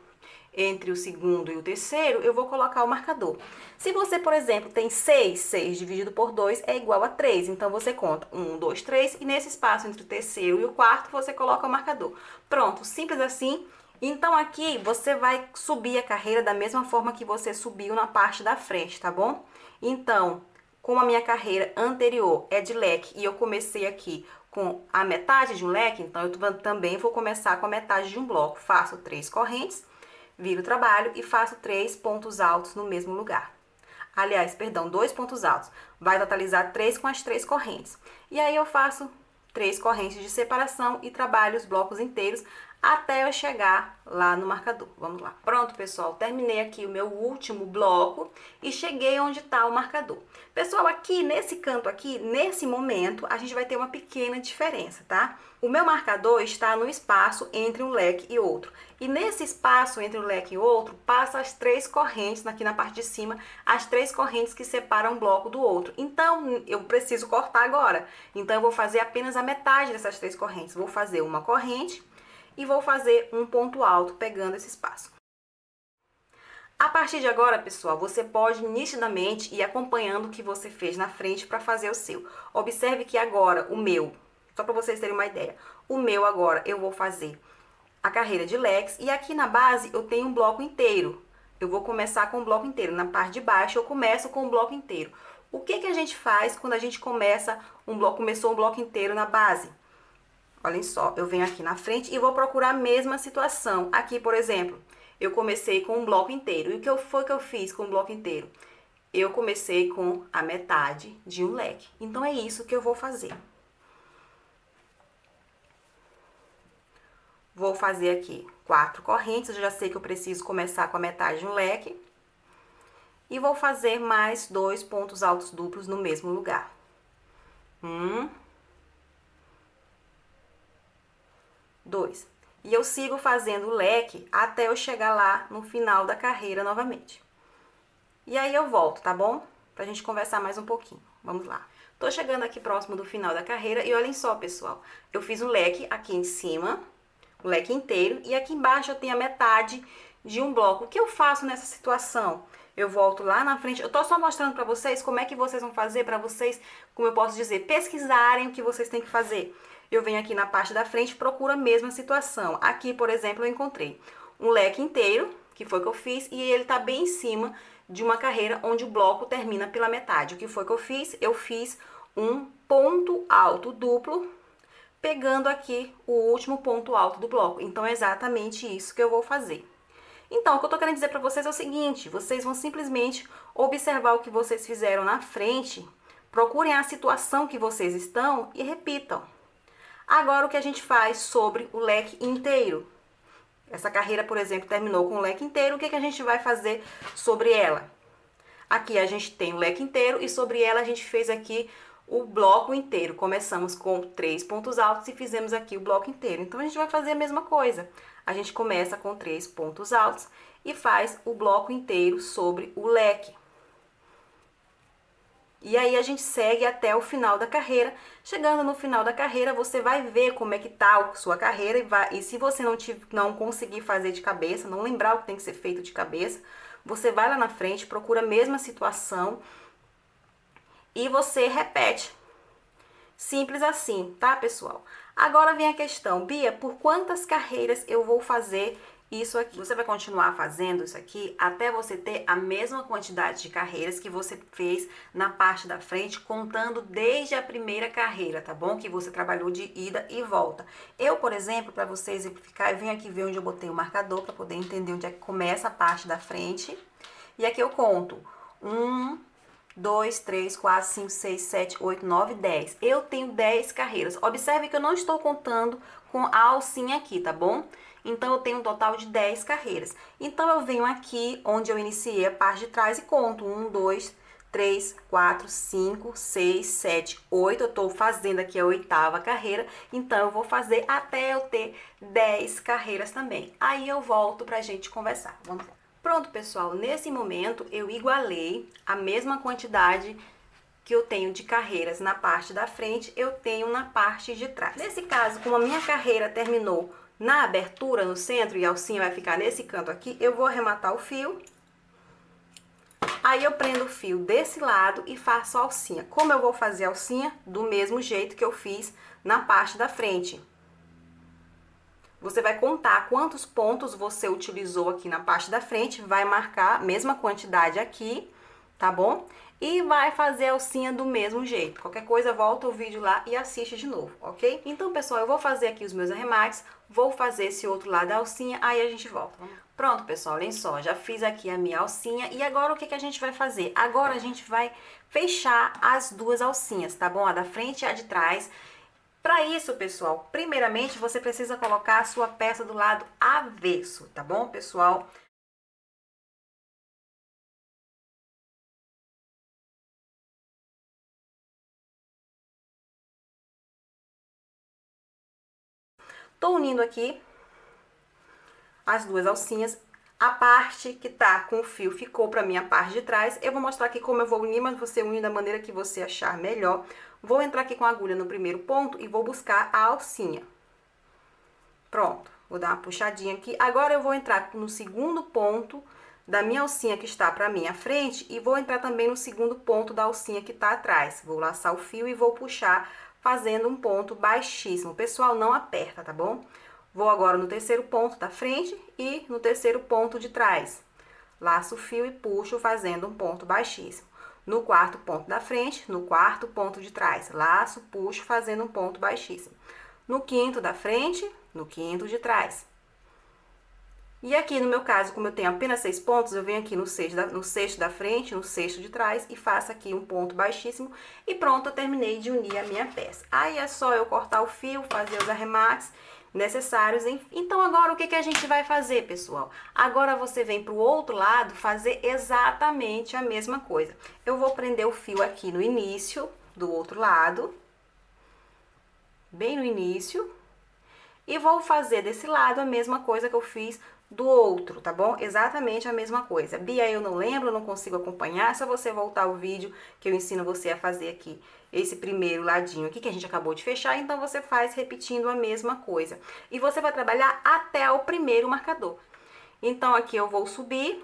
entre o segundo e o terceiro, eu vou colocar o marcador. Se você, por exemplo, tem 6, 6 dividido por 2 é igual a 3. Então, você conta 1, 2, 3 e nesse espaço entre o terceiro e o quarto, você coloca o marcador. Pronto, simples assim. Então, aqui você vai subir a carreira da mesma forma que você subiu na parte da frente, tá bom? Então, como a minha carreira anterior é de leque e eu comecei aqui com a metade de um leque, então eu também vou começar com a metade de um bloco. Faço 3 correntes, viro o trabalho e faço 3 pontos altos no mesmo lugar. Aliás, perdão, 2 pontos altos. Vai totalizar 3 com as 3 correntes. E aí eu faço 3 correntes de separação e trabalho os blocos inteiros até eu chegar lá no marcador. Vamos lá. Pronto, pessoal, terminei aqui o meu último bloco e cheguei onde está o marcador. Pessoal, aqui nesse canto aqui, nesse momento, a gente vai ter uma pequena diferença, tá? O meu marcador está no espaço entre um leque e outro. E nesse espaço entre um leque e outro, passa as 3 correntes, aqui na parte de cima, as 3 correntes que separam um bloco do outro. Então, eu preciso cortar agora. Então, eu vou fazer apenas a metade dessas 3 correntes. Vou fazer uma corrente e vou fazer um ponto alto pegando esse espaço. A partir de agora, pessoal, você pode nitidamente ir acompanhando o que você fez na frente para fazer o seu. Observe que agora o meu, só para vocês terem uma ideia, o meu agora eu vou fazer a carreira de leques e aqui na base eu tenho um bloco inteiro. Eu vou começar com o bloco inteiro. Na parte de baixo eu começo com o bloco inteiro. O que que a gente faz quando a gente começou um bloco inteiro na base? Olhem só, eu venho aqui na frente e vou procurar a mesma situação. Aqui, por exemplo, eu comecei com um bloco inteiro. E o que foi que eu fiz com o bloco inteiro? Eu comecei com a metade de um leque. Então, é isso que eu vou fazer. Vou fazer aqui 4 correntes. Eu já sei que eu preciso começar com a metade de um leque. E vou fazer mais 2 pontos altos duplos no mesmo lugar. 2. E eu sigo fazendo o leque até eu chegar lá no final da carreira novamente. E aí eu volto, tá bom? Pra gente conversar mais um pouquinho. Vamos lá. Tô chegando aqui próximo do final da carreira e olhem só, pessoal. Eu fiz um leque aqui em cima, o leque inteiro, e aqui embaixo eu tenho a metade de um bloco. O que eu faço nessa situação? Eu volto lá na frente, eu tô só mostrando pra vocês como é que vocês vão fazer pra vocês, como eu posso dizer, pesquisarem o que vocês têm que fazer. Eu venho aqui na parte da frente e procuro a mesma situação. Aqui, por exemplo, eu encontrei um leque inteiro, que foi o que eu fiz, e ele tá bem em cima de uma carreira onde o bloco termina pela metade. O que foi que eu fiz? Eu fiz um ponto alto duplo, pegando aqui o último ponto alto do bloco. Então, é exatamente isso que eu vou fazer. Então, o que eu tô querendo dizer pra vocês é o seguinte, vocês vão simplesmente observar o que vocês fizeram na frente, procurem a situação que vocês estão e repitam. Agora, o que a gente faz sobre o leque inteiro? Essa carreira, por exemplo, terminou com o leque inteiro. O que a gente vai fazer sobre ela? Aqui a gente tem o leque inteiro e sobre ela a gente fez aqui o bloco inteiro. Começamos com 3 pontos altos e fizemos aqui o bloco inteiro. Então, a gente vai fazer a mesma coisa. A gente começa com 3 pontos altos e faz o bloco inteiro sobre o leque. E aí a gente segue até o final da carreira. Chegando no final da carreira, você vai ver como é que tá a sua carreira e se você não conseguir fazer de cabeça, não lembrar o que tem que ser feito de cabeça, você vai lá na frente, procura a mesma situação e você repete. Simples assim, tá, pessoal? Agora vem a questão, Bia, por quantas carreiras eu vou fazer isso aqui. Você vai continuar fazendo isso aqui até você ter a mesma quantidade de carreiras que você fez na parte da frente, contando desde a primeira carreira, tá bom? Que você trabalhou de ida e volta. Eu, por exemplo, para você exemplificar, eu vim aqui ver onde eu botei o marcador para poder entender onde é que começa a parte da frente. E aqui eu conto 1, 2, 3, 4, 5, 6, 7, 8, 9, 10. Eu tenho 10 carreiras. Observe que eu não estou contando com a alcinha aqui, tá bom? Então, eu tenho um total de 10 carreiras. Então, eu venho aqui onde eu iniciei a parte de trás e conto 1, 2, 3, 4, 5, 6, 7, 8. Eu estou fazendo aqui a 8ª carreira. Então, eu vou fazer até eu ter 10 carreiras também. Aí, eu volto pra gente conversar. Vamos lá. Pronto, pessoal, nesse momento eu igualei a mesma quantidade que eu tenho de carreiras na parte da frente, eu tenho na parte de trás. Nesse caso, como a minha carreira terminou na abertura, no centro, e a alcinha vai ficar nesse canto aqui, eu vou arrematar o fio. Aí eu prendo o fio desse lado e faço a alcinha. Como eu vou fazer a alcinha? Do mesmo jeito que eu fiz na parte da frente. Você vai contar quantos pontos você utilizou aqui na parte da frente, vai marcar a mesma quantidade aqui, tá bom? E vai fazer a alcinha do mesmo jeito. Qualquer coisa, volta o vídeo lá e assiste de novo, ok? Então, pessoal, eu vou fazer aqui os meus arremates, vou fazer esse outro lado da alcinha, aí a gente volta. Pronto, pessoal, olhem só, já fiz aqui a minha alcinha e agora o que que a gente vai fazer? Agora a gente vai fechar as duas alcinhas, tá bom? A da frente e a de trás. Para isso, pessoal, primeiramente você precisa colocar a sua peça do lado avesso, tá bom, pessoal? Tô unindo aqui as duas alcinhas. A parte que tá com o fio ficou pra minha parte de trás. Eu vou mostrar aqui como eu vou unir, mas você une da maneira que você achar melhor. Vou entrar aqui com a agulha no primeiro ponto e vou buscar a alcinha. Pronto, vou dar uma puxadinha aqui. Agora eu vou entrar no segundo ponto da minha alcinha que está pra minha frente e vou entrar também no segundo ponto da alcinha que tá atrás. Vou laçar o fio e vou puxar fazendo um ponto baixíssimo. Pessoal, não aperta, tá bom? Vou agora no terceiro ponto da frente e no terceiro ponto de trás. Laço o fio e puxo fazendo um ponto baixíssimo. No quarto ponto da frente, no quarto ponto de trás. Laço, puxo fazendo um ponto baixíssimo. No quinto da frente, no quinto de trás. E aqui no meu caso, como eu tenho apenas 6 pontos, eu venho aqui no sexto da frente, no sexto de trás e faço aqui um ponto baixíssimo e pronto, eu terminei de unir a minha peça. Aí é só eu cortar o fio, fazer os arremates necessários. Então agora o que que a gente vai fazer, pessoal? Agora você vem pro outro lado fazer exatamente a mesma coisa. Eu vou prender o fio aqui no início do outro lado, bem no início, e vou fazer desse lado a mesma coisa que eu fiz do outro, tá bom? Exatamente a mesma coisa. Bia, eu não lembro, não consigo acompanhar, é só você voltar o vídeo que eu ensino você a fazer aqui esse primeiro ladinho aqui que a gente acabou de fechar, então você faz repetindo a mesma coisa. E você vai trabalhar até o primeiro marcador. Então aqui eu vou subir,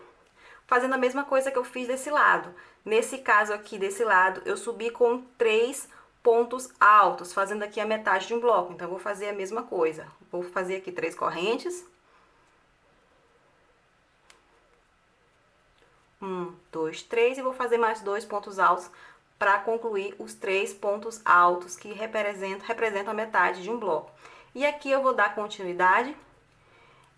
fazendo a mesma coisa que eu fiz desse lado. Nesse caso aqui, desse lado, eu subi com 3 pontos altos, fazendo aqui a metade de um bloco. Então, eu vou fazer a mesma coisa. Vou fazer aqui 3 correntes. 1, 2, 3. E vou fazer mais 2 pontos altos para concluir os 3 pontos altos que representam a metade de um bloco. E aqui eu vou dar continuidade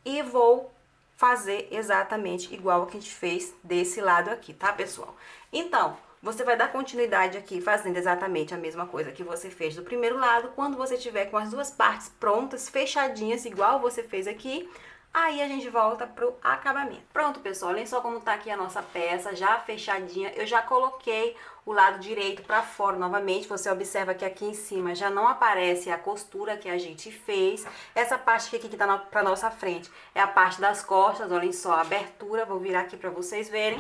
e vou fazer exatamente igual que a gente fez desse lado aqui, tá, pessoal? Então, você vai dar continuidade aqui, fazendo exatamente a mesma coisa que você fez do primeiro lado. Quando você tiver com as duas partes prontas, fechadinhas, igual você fez aqui, aí a gente volta pro acabamento. Pronto, pessoal, olhem só como tá aqui a nossa peça, já fechadinha. Eu já coloquei o lado direito para fora novamente. Você observa que aqui em cima já não aparece a costura que a gente fez. Essa parte aqui que tá pra nossa frente é a parte das costas, olhem só a abertura. Vou virar aqui para vocês verem.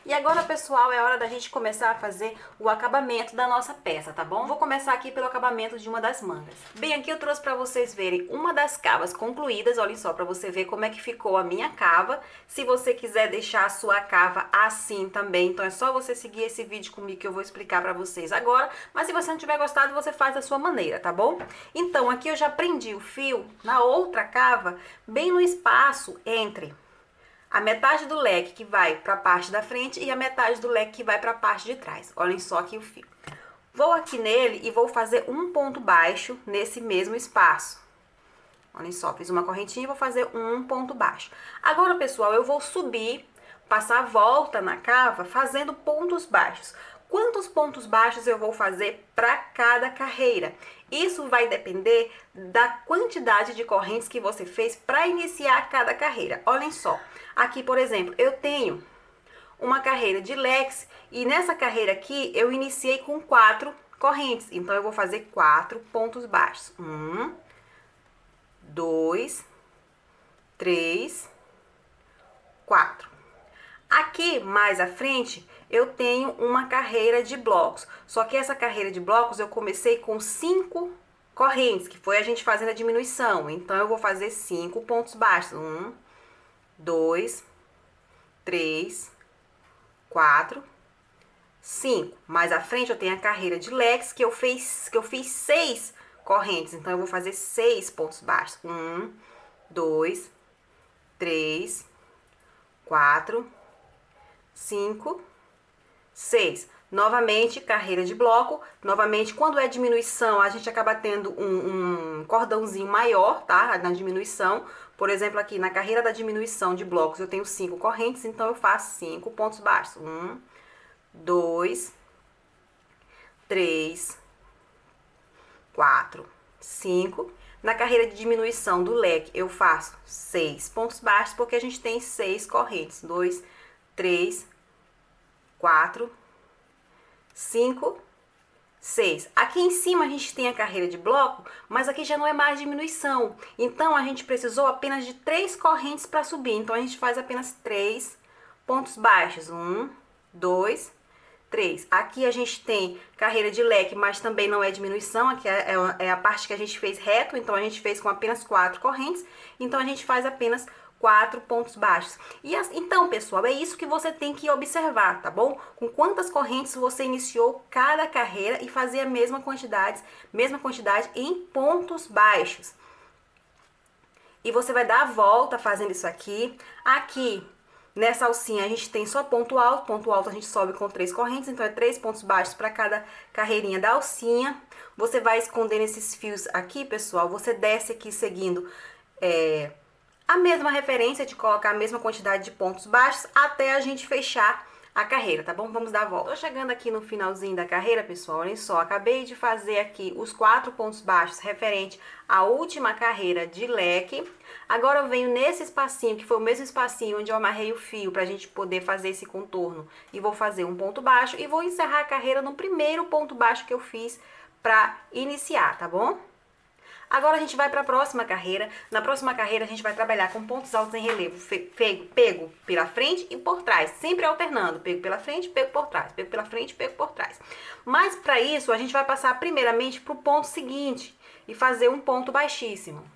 E agora, pessoal, é hora da gente começar a fazer o acabamento da nossa peça, tá bom? Vou começar aqui pelo acabamento de uma das mangas. Bem, aqui eu trouxe para vocês verem uma das cavas concluídas, olhem só, para você ver como é que ficou a minha cava. Se você quiser deixar a sua cava assim também, então é só você seguir esse vídeo comigo que que eu vou explicar pra vocês agora, mas se você não tiver gostado, você faz da sua maneira, tá bom? Então, aqui eu já prendi o fio na outra cava, bem no espaço entre a metade do leque que vai pra parte da frente e a metade do leque que vai pra parte de trás. Olhem só aqui o fio. Vou aqui nele e vou fazer um ponto baixo nesse mesmo espaço. Olhem só, fiz uma correntinha e vou fazer um ponto baixo. Agora, pessoal, eu vou subir, passar a volta na cava fazendo pontos baixos. Quantos pontos baixos eu vou fazer para cada carreira? Isso vai depender da quantidade de correntes que você fez para iniciar cada carreira. Olhem só, aqui, por exemplo, eu tenho uma carreira de leques e nessa carreira aqui eu iniciei com 4 correntes. Então, eu vou fazer 4 pontos baixos. 2, 3, 4. Aqui, mais à frente, eu tenho uma carreira de blocos. Só que essa carreira de blocos eu comecei com 5 correntes, que foi a gente fazendo a diminuição. Então, eu vou fazer 5 pontos baixos. 1, 2, 3, 4, 5. Mais à frente, eu tenho a carreira de leques, que eu fiz 6 correntes. Então, eu vou fazer 6 pontos baixos. 1, 2, 3, 4, 5, 6. Novamente, carreira de bloco. Novamente, quando é diminuição, a gente acaba tendo um cordãozinho maior, tá? Na diminuição. Por exemplo, aqui na carreira da diminuição de blocos, eu tenho 5 correntes, então eu faço 5 pontos baixos. 1, 2, 3, 4, 5. Na carreira de diminuição do leque, eu faço 6 pontos baixos, porque a gente tem 6 correntes. 2, 3, 4, 5, 6. Aqui em cima a gente tem a carreira de bloco, mas aqui já não é mais diminuição. Então, a gente precisou apenas de 3 correntes para subir. Então, a gente faz apenas 3 pontos baixos. 1, 2, 3. Aqui a gente tem carreira de leque, mas também não é diminuição. Aqui é a parte que a gente fez reto, então a gente fez com apenas 4 correntes. Então, a gente faz apenas 4 pontos baixos. Então, pessoal, é isso que você tem que observar, tá bom? Com quantas correntes você iniciou cada carreira e fazer a mesma quantidade em pontos baixos. E você vai dar a volta fazendo isso aqui. Aqui, nessa alcinha, a gente tem só ponto alto a gente sobe com 3 correntes, então é 3 pontos baixos para cada carreirinha da alcinha. Você vai escondendo esses fios aqui, pessoal, você desce aqui seguindo a mesma referência de colocar a mesma quantidade de pontos baixos até a gente fechar a carreira, tá bom? Vamos dar a volta. Tô chegando aqui no finalzinho da carreira, pessoal, olhem só, acabei de fazer aqui os 4 pontos baixos referente à última carreira de leque. Agora eu venho nesse espacinho, que foi o mesmo espacinho onde eu amarrei o fio pra gente poder fazer esse contorno, e vou fazer um ponto baixo e vou encerrar a carreira no primeiro ponto baixo que eu fiz pra iniciar, tá bom? Agora a gente vai para a próxima carreira. Na próxima carreira a gente vai trabalhar com pontos altos em relevo, pego pela frente e por trás, sempre alternando, pego pela frente, pego por trás, pego pela frente, pego por trás. Mas para isso a gente vai passar primeiramente para o ponto seguinte e fazer um ponto baixíssimo.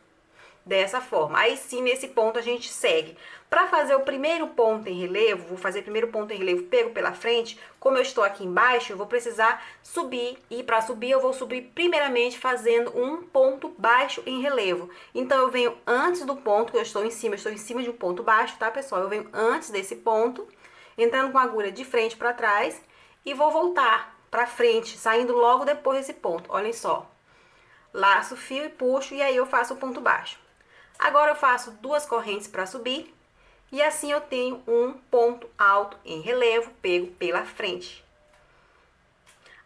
Dessa forma, aí sim nesse ponto a gente segue. Para fazer o primeiro ponto em relevo, vou fazer primeiro ponto em relevo, pego pela frente. Como eu estou aqui embaixo, eu vou precisar subir. E para subir, eu vou subir primeiramente fazendo um ponto baixo em relevo. Então, eu venho antes do ponto, que eu estou em cima de um ponto baixo, tá, pessoal? Eu venho antes desse ponto, entrando com a agulha de frente para trás e vou voltar para frente, saindo logo depois desse ponto. Olhem só. Laço o fio e puxo, e aí eu faço o ponto baixo. Agora eu faço 2 correntes para subir e assim eu tenho um ponto alto em relevo pego pela frente.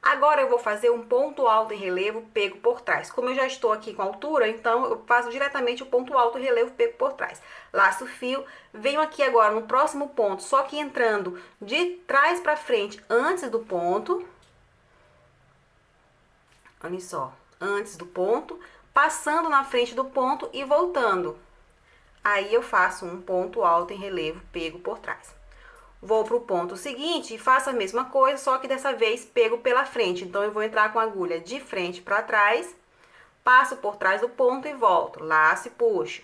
Agora eu vou fazer um ponto alto em relevo pego por trás. Como eu já estou aqui com altura, então eu faço diretamente o ponto alto em relevo pego por trás. Laço o fio, venho aqui agora no próximo ponto, só que entrando de trás para frente antes do ponto. Olha só, antes do ponto, passando na frente do ponto e voltando. Aí eu faço um ponto alto em relevo pego por trás. Vou para o ponto seguinte e faço a mesma coisa, só que dessa vez pego pela frente. Então, eu vou entrar com a agulha de frente para trás, passo por trás do ponto e volto. Laço e puxo.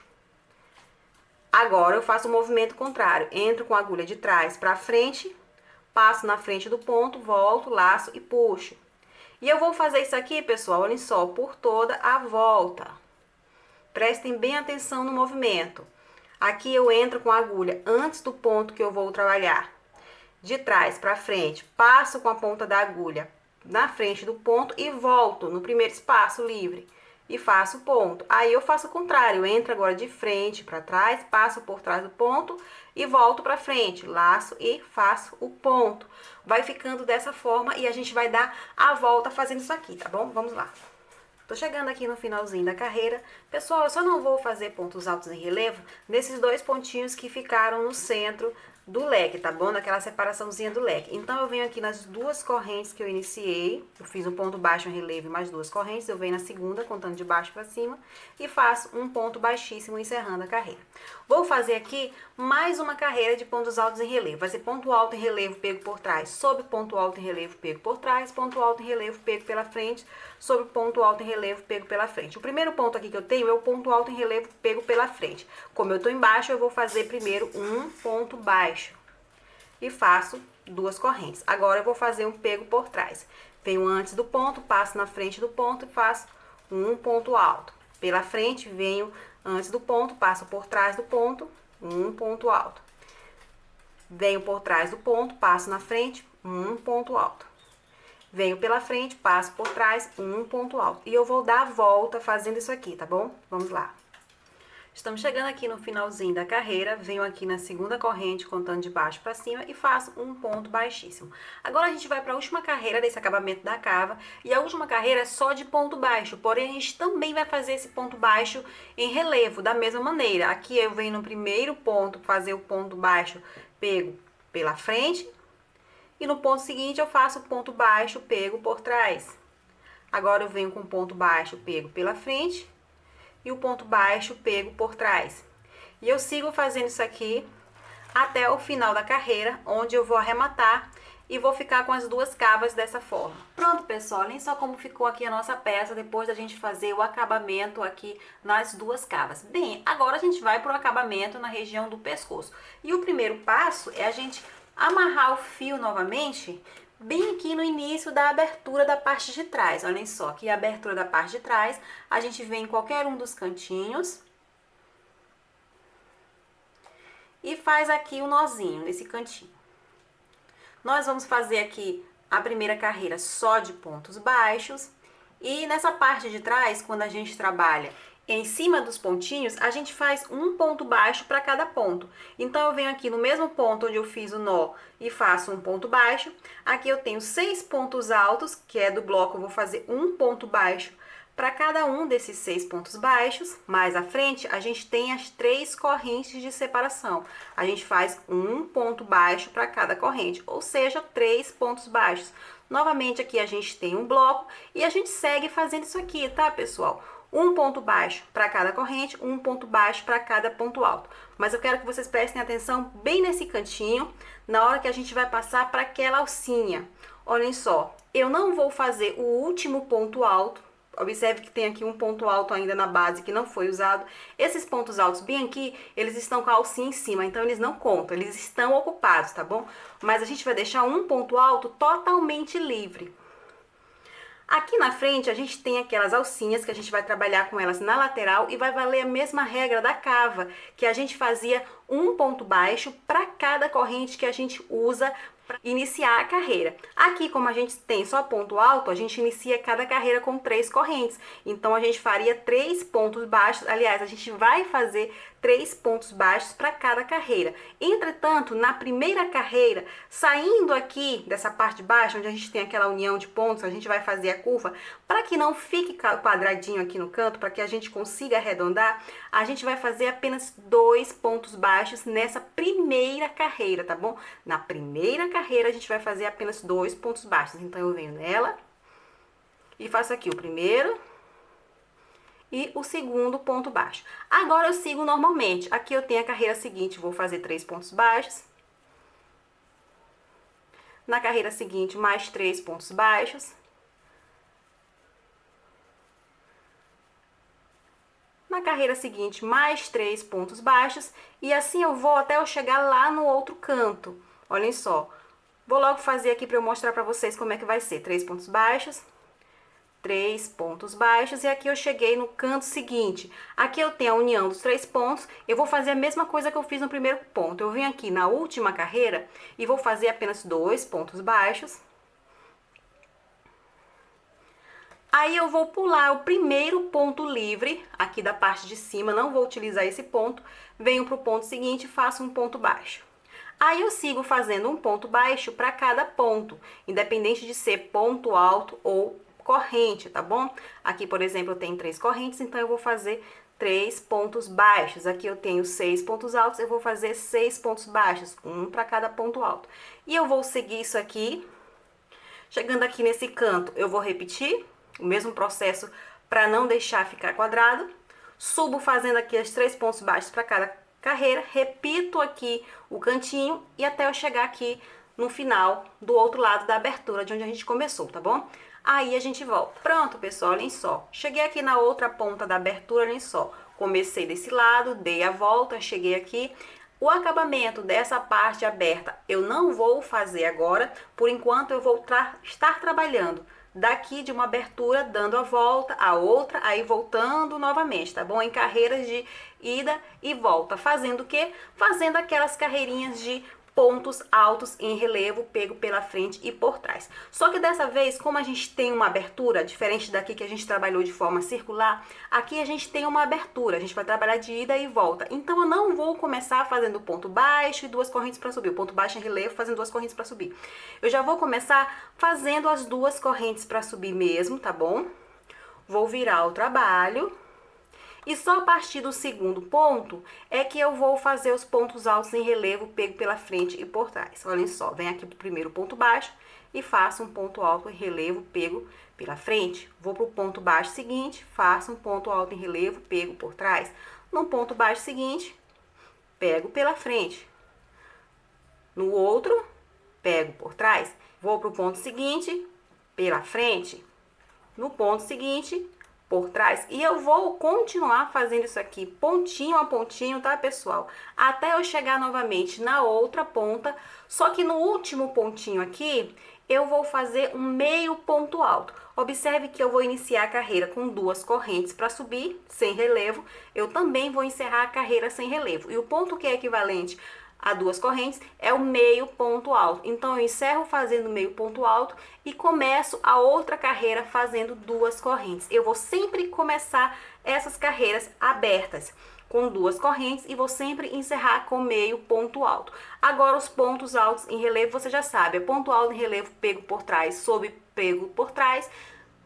Agora, eu faço o movimento contrário. Entro com a agulha de trás para frente, passo na frente do ponto, volto, laço e puxo. E eu vou fazer isso aqui, pessoal, olhem só, por toda a volta. Prestem bem atenção no movimento. Aqui eu entro com a agulha antes do ponto que eu vou trabalhar. De trás para frente, passo com a ponta da agulha na frente do ponto e volto no primeiro espaço livre. E faço o ponto. Aí eu faço o contrário, eu entro agora de frente para trás, passo por trás do ponto e volto para frente, laço e faço o ponto. Vai ficando dessa forma e a gente vai dar a volta fazendo isso aqui, tá bom? Vamos lá. Tô chegando aqui no finalzinho da carreira. Pessoal, eu só não vou fazer pontos altos em relevo nesses dois pontinhos que ficaram no centro do leque, tá bom? Naquela separaçãozinha do leque. Então, eu venho aqui nas duas correntes que eu iniciei. Eu fiz um ponto baixo em relevo e mais duas correntes. Eu venho na segunda, contando de baixo pra cima. E faço um ponto baixíssimo, encerrando a carreira. Vou fazer aqui mais uma carreira de pontos altos em relevo. Vai ser ponto alto em relevo, pego por trás, sobre ponto alto em relevo, pego por trás, ponto alto em relevo, pego pela frente, sobre ponto alto em relevo, pego pela frente. O primeiro ponto aqui que eu tenho é o ponto alto em relevo, pego pela frente. Como eu tô embaixo, eu vou fazer primeiro um ponto baixo e faço duas correntes. Agora eu vou fazer um pego por trás. Venho antes do ponto, passo na frente do ponto e faço um ponto alto. Pela frente, venho antes do ponto, passo por trás do ponto, um ponto alto. Venho por trás do ponto, passo na frente, um ponto alto. Venho pela frente, passo por trás, um ponto alto. E eu vou dar a volta fazendo isso aqui, tá bom? Vamos lá. Estamos chegando aqui no finalzinho da carreira, venho aqui na segunda corrente, contando de baixo para cima e faço um ponto baixíssimo. Agora a gente vai para a última carreira desse acabamento da cava, e a última carreira é só de ponto baixo, porém a gente também vai fazer esse ponto baixo em relevo, da mesma maneira. Aqui eu venho no primeiro ponto fazer o ponto baixo, pego pela frente, e no ponto seguinte eu faço o ponto baixo, pego por trás. Agora eu venho com o ponto baixo, pego pela frente, e o ponto baixo pego por trás. E eu sigo fazendo isso aqui até o final da carreira, onde eu vou arrematar e vou ficar com as duas cavas dessa forma. Pronto, pessoal, olhem só como ficou aqui a nossa peça depois da gente fazer o acabamento aqui nas duas cavas. Bem, agora a gente vai para o acabamento na região do pescoço. E o primeiro passo é a gente amarrar o fio novamente bem aqui no início da abertura da parte de trás. Olhem só, aqui a abertura da parte de trás, a gente vem em qualquer um dos cantinhos e faz aqui um nozinho nesse cantinho. Nós vamos fazer aqui a primeira carreira só de pontos baixos e nessa parte de trás, quando a gente trabalha em cima dos pontinhos, a gente faz um ponto baixo para cada ponto. Então, eu venho aqui no mesmo ponto onde eu fiz o nó e faço um ponto baixo. Aqui eu tenho 6 pontos altos, que é do bloco, eu vou fazer um ponto baixo para cada um desses 6 pontos baixos. Mais à frente, a gente tem as 3 correntes de separação. A gente faz um ponto baixo para cada corrente, ou seja, 3 pontos baixos. Novamente, aqui a gente tem um bloco e a gente segue fazendo isso aqui, tá, pessoal? Um ponto baixo para cada corrente, um ponto baixo para cada ponto alto. Mas eu quero que vocês prestem atenção bem nesse cantinho, na hora que a gente vai passar para aquela alcinha. Olhem só, eu não vou fazer o último ponto alto. Observe que tem aqui um ponto alto ainda na base que não foi usado. Esses pontos altos bem aqui, eles estão com a alcinha em cima, então eles não contam, eles estão ocupados, tá bom? Mas a gente vai deixar um ponto alto totalmente livre. Aqui na frente a gente tem aquelas alcinhas que a gente vai trabalhar com elas na lateral e vai valer a mesma regra da cava, que a gente fazia um ponto baixo para cada corrente que a gente usa para iniciar a carreira. Aqui, como a gente tem só ponto alto, a gente inicia cada carreira com 3 correntes. Então, a gente faria 3 pontos baixos. Aliás, a gente vai fazer 3 pontos baixos para cada carreira. Entretanto, na primeira carreira, saindo aqui dessa parte de baixo, onde a gente tem aquela união de pontos, a gente vai fazer a curva, para que não fique quadradinho aqui no canto, para que a gente consiga arredondar, a gente vai fazer apenas 2 pontos baixos nessa primeira carreira, tá bom? Na primeira carreira, a gente vai fazer apenas 2 pontos baixos. Então, eu venho nela e faço aqui o primeiro e o segundo ponto baixo. Agora eu sigo normalmente. Aqui eu tenho a carreira seguinte, vou fazer 3 pontos baixos. Na carreira seguinte, mais 3 pontos baixos. Na carreira seguinte, mais 3 pontos baixos. E assim eu vou até eu chegar lá no outro canto. Olhem só. Vou logo fazer aqui para eu mostrar para vocês como é que vai ser. 3 pontos baixos, 3 pontos baixos, e aqui eu cheguei no canto seguinte. Aqui eu tenho a união dos 3 pontos. Eu vou fazer a mesma coisa que eu fiz no primeiro ponto. Eu venho aqui na última carreira e vou fazer apenas 2 pontos baixos. Aí eu vou pular o primeiro ponto livre aqui da parte de cima, não vou utilizar esse ponto. Venho para o ponto seguinte e faço um ponto baixo. Aí eu sigo fazendo um ponto baixo para cada ponto, independente de ser ponto alto ou corrente, tá bom? Aqui, por exemplo, eu tenho 3 correntes, então eu vou fazer 3 pontos baixos. Aqui eu tenho 6 pontos altos, eu vou fazer 6 pontos baixos, um para cada ponto alto. E eu vou seguir isso aqui. Chegando aqui nesse canto, eu vou repetir o mesmo processo para não deixar ficar quadrado. Subo fazendo aqui os 3 pontos baixos para cada carreira, repito aqui o cantinho e até eu chegar aqui no final do outro lado da abertura, de onde a gente começou, tá bom? Aí a gente volta. Pronto, pessoal, olhem só. Cheguei aqui na outra ponta da abertura, olhem só. Comecei desse lado, dei a volta, cheguei aqui. O acabamento dessa parte aberta eu não vou fazer agora, por enquanto eu vou estar trabalhando daqui de uma abertura, dando a volta, a outra, aí voltando novamente, tá bom? Em carreiras de ida e volta. Fazendo o quê? Fazendo aquelas carreirinhas de pontos altos em relevo, pego pela frente e por trás. Só que dessa vez, como a gente tem uma abertura, diferente daqui que a gente trabalhou de forma circular, aqui a gente tem uma abertura, a gente vai trabalhar de ida e volta. Então eu não vou começar fazendo ponto baixo e 2 correntes para subir, o ponto baixo em relevo fazendo 2 correntes para subir. Eu já vou começar fazendo as 2 correntes para subir mesmo, tá bom? Vou virar o trabalho. E só a partir do segundo ponto é que eu vou fazer os pontos altos em relevo, pego pela frente e por trás. Olhem só, vem aqui pro primeiro ponto baixo e faço um ponto alto em relevo, pego pela frente. Vou pro ponto baixo seguinte, faço um ponto alto em relevo, pego por trás. No ponto baixo seguinte, pego pela frente. No outro, pego por trás. Vou pro ponto seguinte, pela frente. No ponto seguinte, por trás, e eu vou continuar fazendo isso aqui pontinho a pontinho, tá, pessoal? Até eu chegar novamente na outra ponta, só que no último pontinho aqui, eu vou fazer um meio ponto alto. Observe que eu vou iniciar a carreira com 2 correntes para subir, sem relevo. Eu também vou encerrar a carreira sem relevo. E o ponto que é equivalente a 2 correntes é o meio ponto alto. Então eu encerro fazendo meio ponto alto e começo a outra carreira fazendo 2 correntes. Eu vou sempre começar essas carreiras abertas com 2 correntes e vou sempre encerrar com meio ponto alto. Agora os pontos altos em relevo você já sabe, é ponto alto em relevo, pego por trás, sob, pego por trás,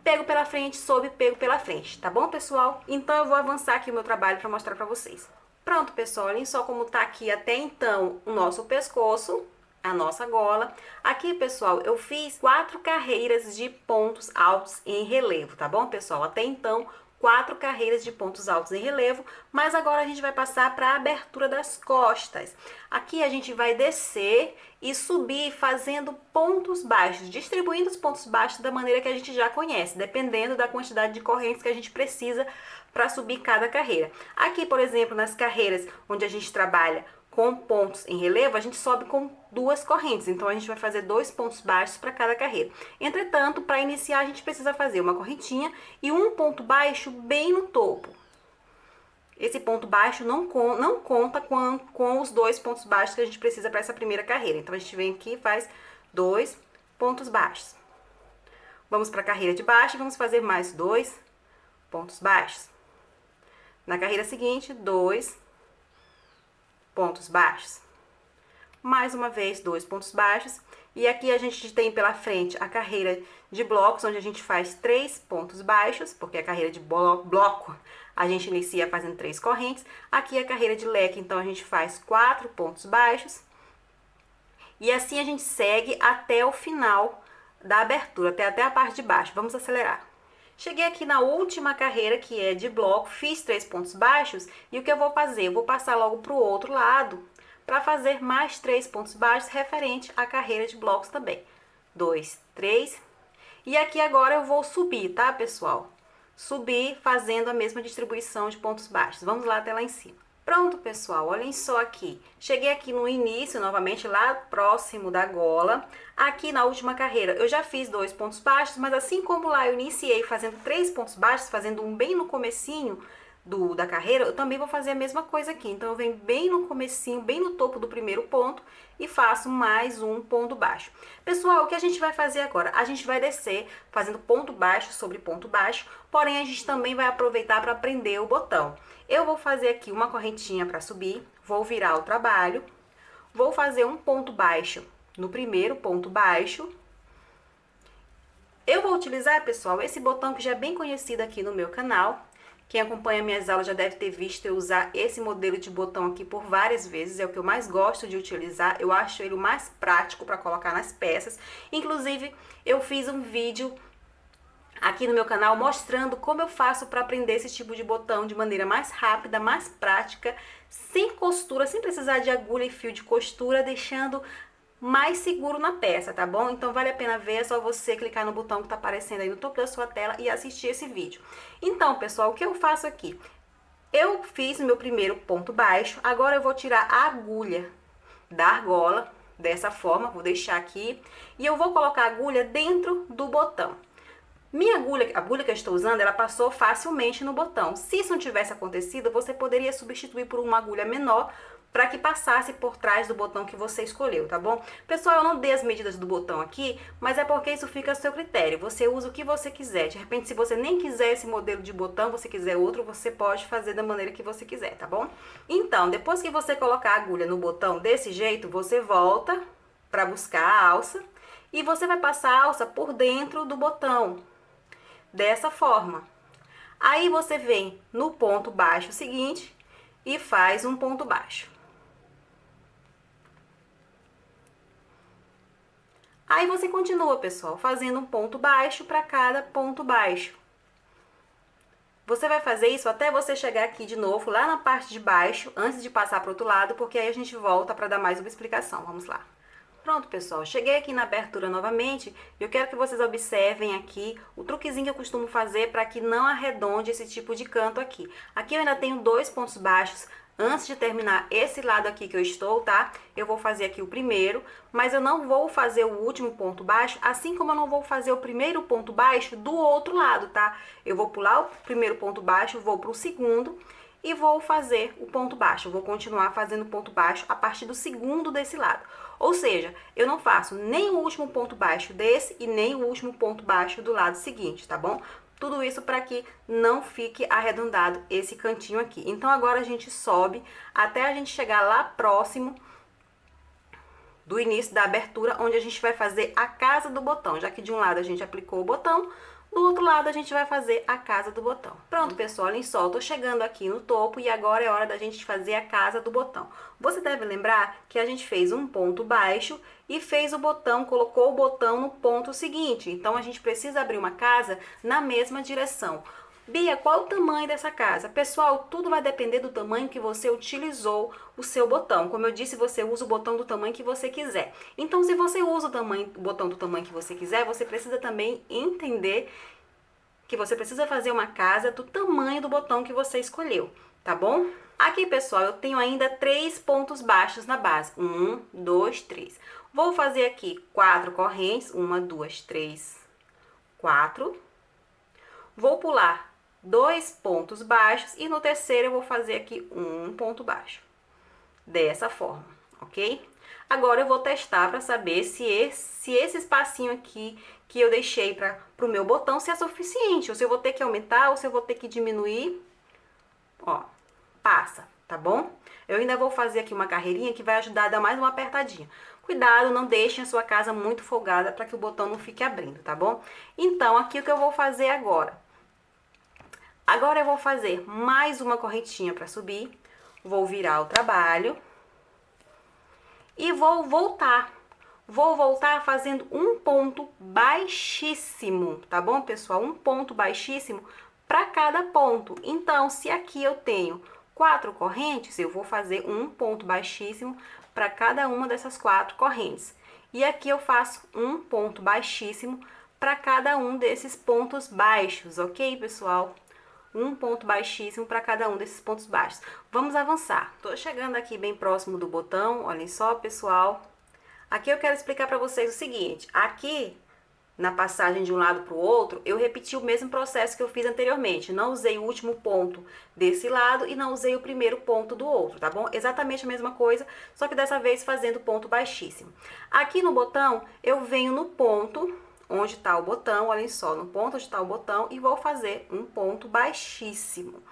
pego pela frente, sob, pego pela frente, tá bom, pessoal? Então eu vou avançar aqui o meu trabalho para mostrar para vocês. Pronto, pessoal, olhem só como tá aqui até então o nosso pescoço, a nossa gola. Aqui, pessoal, eu fiz 4 carreiras de pontos altos em relevo, tá bom, pessoal? Até então, 4 carreiras de pontos altos em relevo, mas agora a gente vai passar para a abertura das costas. Aqui a gente vai descer e subir fazendo pontos baixos, distribuindo os pontos baixos da maneira que a gente já conhece, dependendo da quantidade de correntes que a gente precisa para subir cada carreira. Aqui, por exemplo, nas carreiras onde a gente trabalha com pontos em relevo, a gente sobe com 2 correntes, então a gente vai fazer 2 pontos baixos para cada carreira. Entretanto, para iniciar a gente precisa fazer uma correntinha e um ponto baixo bem no topo. Esse ponto baixo não conta com os 2 pontos baixos que a gente precisa para essa primeira carreira. Então a gente vem aqui e faz 2 pontos baixos. Vamos para a carreira de baixo e vamos fazer mais 2 pontos baixos. Na carreira seguinte, 2 pontos baixos. Mais uma vez, 2 pontos baixos. E aqui a gente tem pela frente a carreira de blocos, onde a gente faz 3 pontos baixos, porque a carreira de bloco a gente inicia fazendo 3 correntes. Aqui a carreira de leque, então a gente faz 4 pontos baixos. E assim a gente segue até o final da abertura, até a parte de baixo. Vamos acelerar. Cheguei aqui na última carreira, que é de bloco, fiz 3 pontos baixos, e o que eu vou fazer? Eu vou passar logo para o outro lado, para fazer mais 3 pontos baixos, referente à carreira de blocos também. 2, 3, e aqui agora eu vou subir, tá, pessoal? Subir fazendo a mesma distribuição de pontos baixos. Vamos lá até lá em cima. Pronto, pessoal, olhem só aqui. Cheguei aqui no início, novamente, lá próximo da gola. Aqui na última carreira, eu já fiz 2 pontos baixos, mas assim como lá eu iniciei fazendo 3 pontos baixos, fazendo um bem no comecinho da carreira, eu também vou fazer a mesma coisa aqui. Então, eu venho bem no comecinho, bem no topo do primeiro ponto e faço mais um ponto baixo. Pessoal, o que a gente vai fazer agora? A gente vai descer fazendo ponto baixo sobre ponto baixo, porém a gente também vai aproveitar para prender o botão. Eu vou fazer aqui uma correntinha para subir, vou virar o trabalho, vou fazer um ponto baixo no primeiro ponto baixo. Eu vou utilizar, pessoal, esse botão que já é bem conhecido aqui no meu canal. Quem acompanha minhas aulas já deve ter visto eu usar esse modelo de botão aqui por várias vezes, é o que eu mais gosto de utilizar, eu acho ele o mais prático para colocar nas peças. Inclusive, eu fiz um vídeo aqui no meu canal mostrando como eu faço para prender esse tipo de botão de maneira mais rápida, mais prática, sem costura, sem precisar de agulha e fio de costura, deixando mais seguro na peça, tá bom? Então vale a pena ver, é só você clicar no botão que tá aparecendo aí no topo da sua tela e assistir esse vídeo. Então, pessoal, o que eu faço aqui? Eu fiz o meu primeiro ponto baixo, agora eu vou tirar a agulha da argola, dessa forma, vou deixar aqui, e eu vou colocar a agulha dentro do botão. Minha agulha, a agulha que eu estou usando, ela passou facilmente no botão. Se isso não tivesse acontecido, você poderia substituir por uma agulha menor para que passasse por trás do botão que você escolheu, tá bom? Pessoal, eu não dei as medidas do botão aqui, mas é porque isso fica a seu critério. Você usa o que você quiser. De repente, se você nem quiser esse modelo de botão, você quiser outro, você pode fazer da maneira que você quiser, tá bom? Então, depois que você colocar a agulha no botão desse jeito, você volta para buscar a alça e você vai passar a alça por dentro do botão. Dessa forma. Aí você vem no ponto baixo seguinte e faz um ponto baixo. Aí você continua, pessoal, fazendo um ponto baixo para cada ponto baixo. Você vai fazer isso até você chegar aqui de novo, lá na parte de baixo, antes de passar para o outro lado, porque aí a gente volta para dar mais uma explicação. Vamos lá. Pronto, pessoal, cheguei aqui na abertura novamente e eu quero que vocês observem aqui o truquezinho que eu costumo fazer para que não arredonde esse tipo de canto aqui. Aqui eu ainda tenho 2 pontos baixos antes de terminar esse lado aqui que eu estou, tá? Eu vou fazer aqui o primeiro, mas eu não vou fazer o último ponto baixo, assim como eu não vou fazer o primeiro ponto baixo do outro lado, tá? Eu vou pular o primeiro ponto baixo, vou para o segundo e vou fazer o ponto baixo. Eu vou continuar fazendo ponto baixo a partir do segundo desse lado. Ou seja, eu não faço nem o último ponto baixo desse e nem o último ponto baixo do lado seguinte, tá bom? Tudo isso para que não fique arredondado esse cantinho aqui. Então, agora a gente sobe até a gente chegar lá próximo do início da abertura, onde a gente vai fazer a casa do botão. Já que de um lado a gente aplicou o botão, do outro lado a gente vai fazer a casa do botão. Pronto, pessoal, olhem só, eu tô chegando aqui no topo e agora é hora da gente fazer a casa do botão. Você deve lembrar que a gente fez um ponto baixo e fez o botão, colocou o botão no ponto seguinte. Então, a gente precisa abrir uma casa na mesma direção. Bia, qual o tamanho dessa casa? Pessoal, tudo vai depender do tamanho que você utilizou o seu botão. Como eu disse, você usa o botão do tamanho que você quiser. Então, se você usa o botão do tamanho que você quiser, você precisa também entender que você precisa fazer uma casa do tamanho do botão que você escolheu, tá bom? Aqui, pessoal, eu tenho ainda 3 pontos baixos na base. 1, 2, 3. Vou fazer aqui 4 correntes. 1, 2, 3, 4. Vou pular 2 pontos baixos e no terceiro eu vou fazer aqui um ponto baixo. Dessa forma, ok? Agora eu vou testar para saber se esse espacinho aqui que eu deixei para o meu botão se é suficiente, ou se eu vou ter que aumentar, ou se eu vou ter que diminuir. Ó, passa, tá bom? Eu ainda vou fazer aqui uma carreirinha que vai ajudar a dar mais uma apertadinha. Cuidado, não deixem a sua casa muito folgada para que o botão não fique abrindo, tá bom? Então, aqui o que eu vou fazer agora? Agora eu vou fazer mais uma correntinha para subir, vou virar o trabalho e vou voltar. Vou voltar fazendo um ponto baixíssimo, tá bom, pessoal? Um ponto baixíssimo para cada ponto. Então, se aqui eu tenho 4 correntes, eu vou fazer um ponto baixíssimo para cada uma dessas 4 correntes. E aqui eu faço um ponto baixíssimo para cada um desses pontos baixos, ok, pessoal? um ponto baixíssimo para cada um desses pontos baixos. Vamos avançar. Tô chegando aqui bem próximo do botão, olhem só, pessoal. Aqui eu quero explicar para vocês o seguinte, aqui na passagem de um lado para o outro, eu repeti o mesmo processo que eu fiz anteriormente. Não usei o último ponto desse lado e não usei o primeiro ponto do outro, tá bom? Exatamente a mesma coisa, só que dessa vez fazendo ponto baixíssimo. Aqui no botão, eu venho no ponto onde está o botão, olhem só, no ponto onde está o botão e vou fazer um ponto baixíssimo.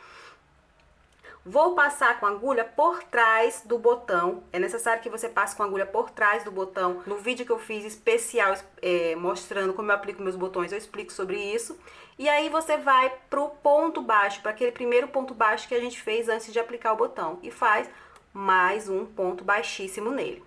Vou passar com a agulha por trás do botão. É necessário que você passe com a agulha por trás do botão. No vídeo que eu fiz especial mostrando como eu aplico meus botões, eu explico sobre isso. E aí você vai pro ponto baixo, para aquele primeiro ponto baixo que a gente fez antes de aplicar o botão. E faz mais um ponto baixíssimo nele.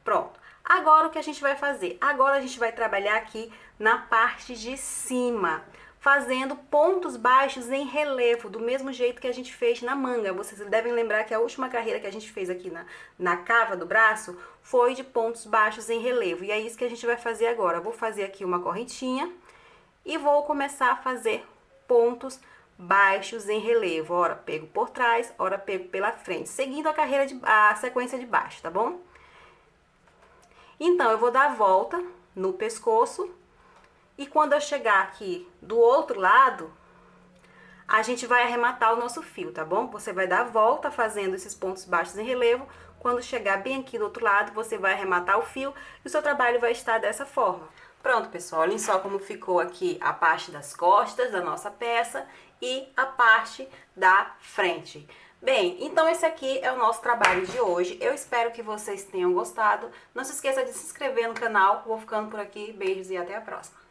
Pronto. Agora o que a gente vai fazer? Agora a gente vai trabalhar aqui na parte de cima, fazendo pontos baixos em relevo, do mesmo jeito que a gente fez na manga. Vocês devem lembrar que a última carreira que a gente fez aqui na cava do braço foi de pontos baixos em relevo. E é isso que a gente vai fazer agora. Eu vou fazer aqui uma correntinha e vou começar a fazer pontos baixos em relevo. Ora pego por trás, ora pego pela frente, seguindo a sequência de baixo, tá bom? Então, eu vou dar a volta no pescoço. E quando eu chegar aqui do outro lado, a gente vai arrematar o nosso fio, tá bom? Você vai dar a volta fazendo esses pontos baixos em relevo. Quando chegar bem aqui do outro lado, você vai arrematar o fio e o seu trabalho vai estar dessa forma. Pronto, pessoal, olhem só como ficou aqui a parte das costas da nossa peça e a parte da frente. Bem, então esse aqui é o nosso trabalho de hoje. Eu espero que vocês tenham gostado. Não se esqueça de se inscrever no canal. Vou ficando por aqui. Beijos e até a próxima.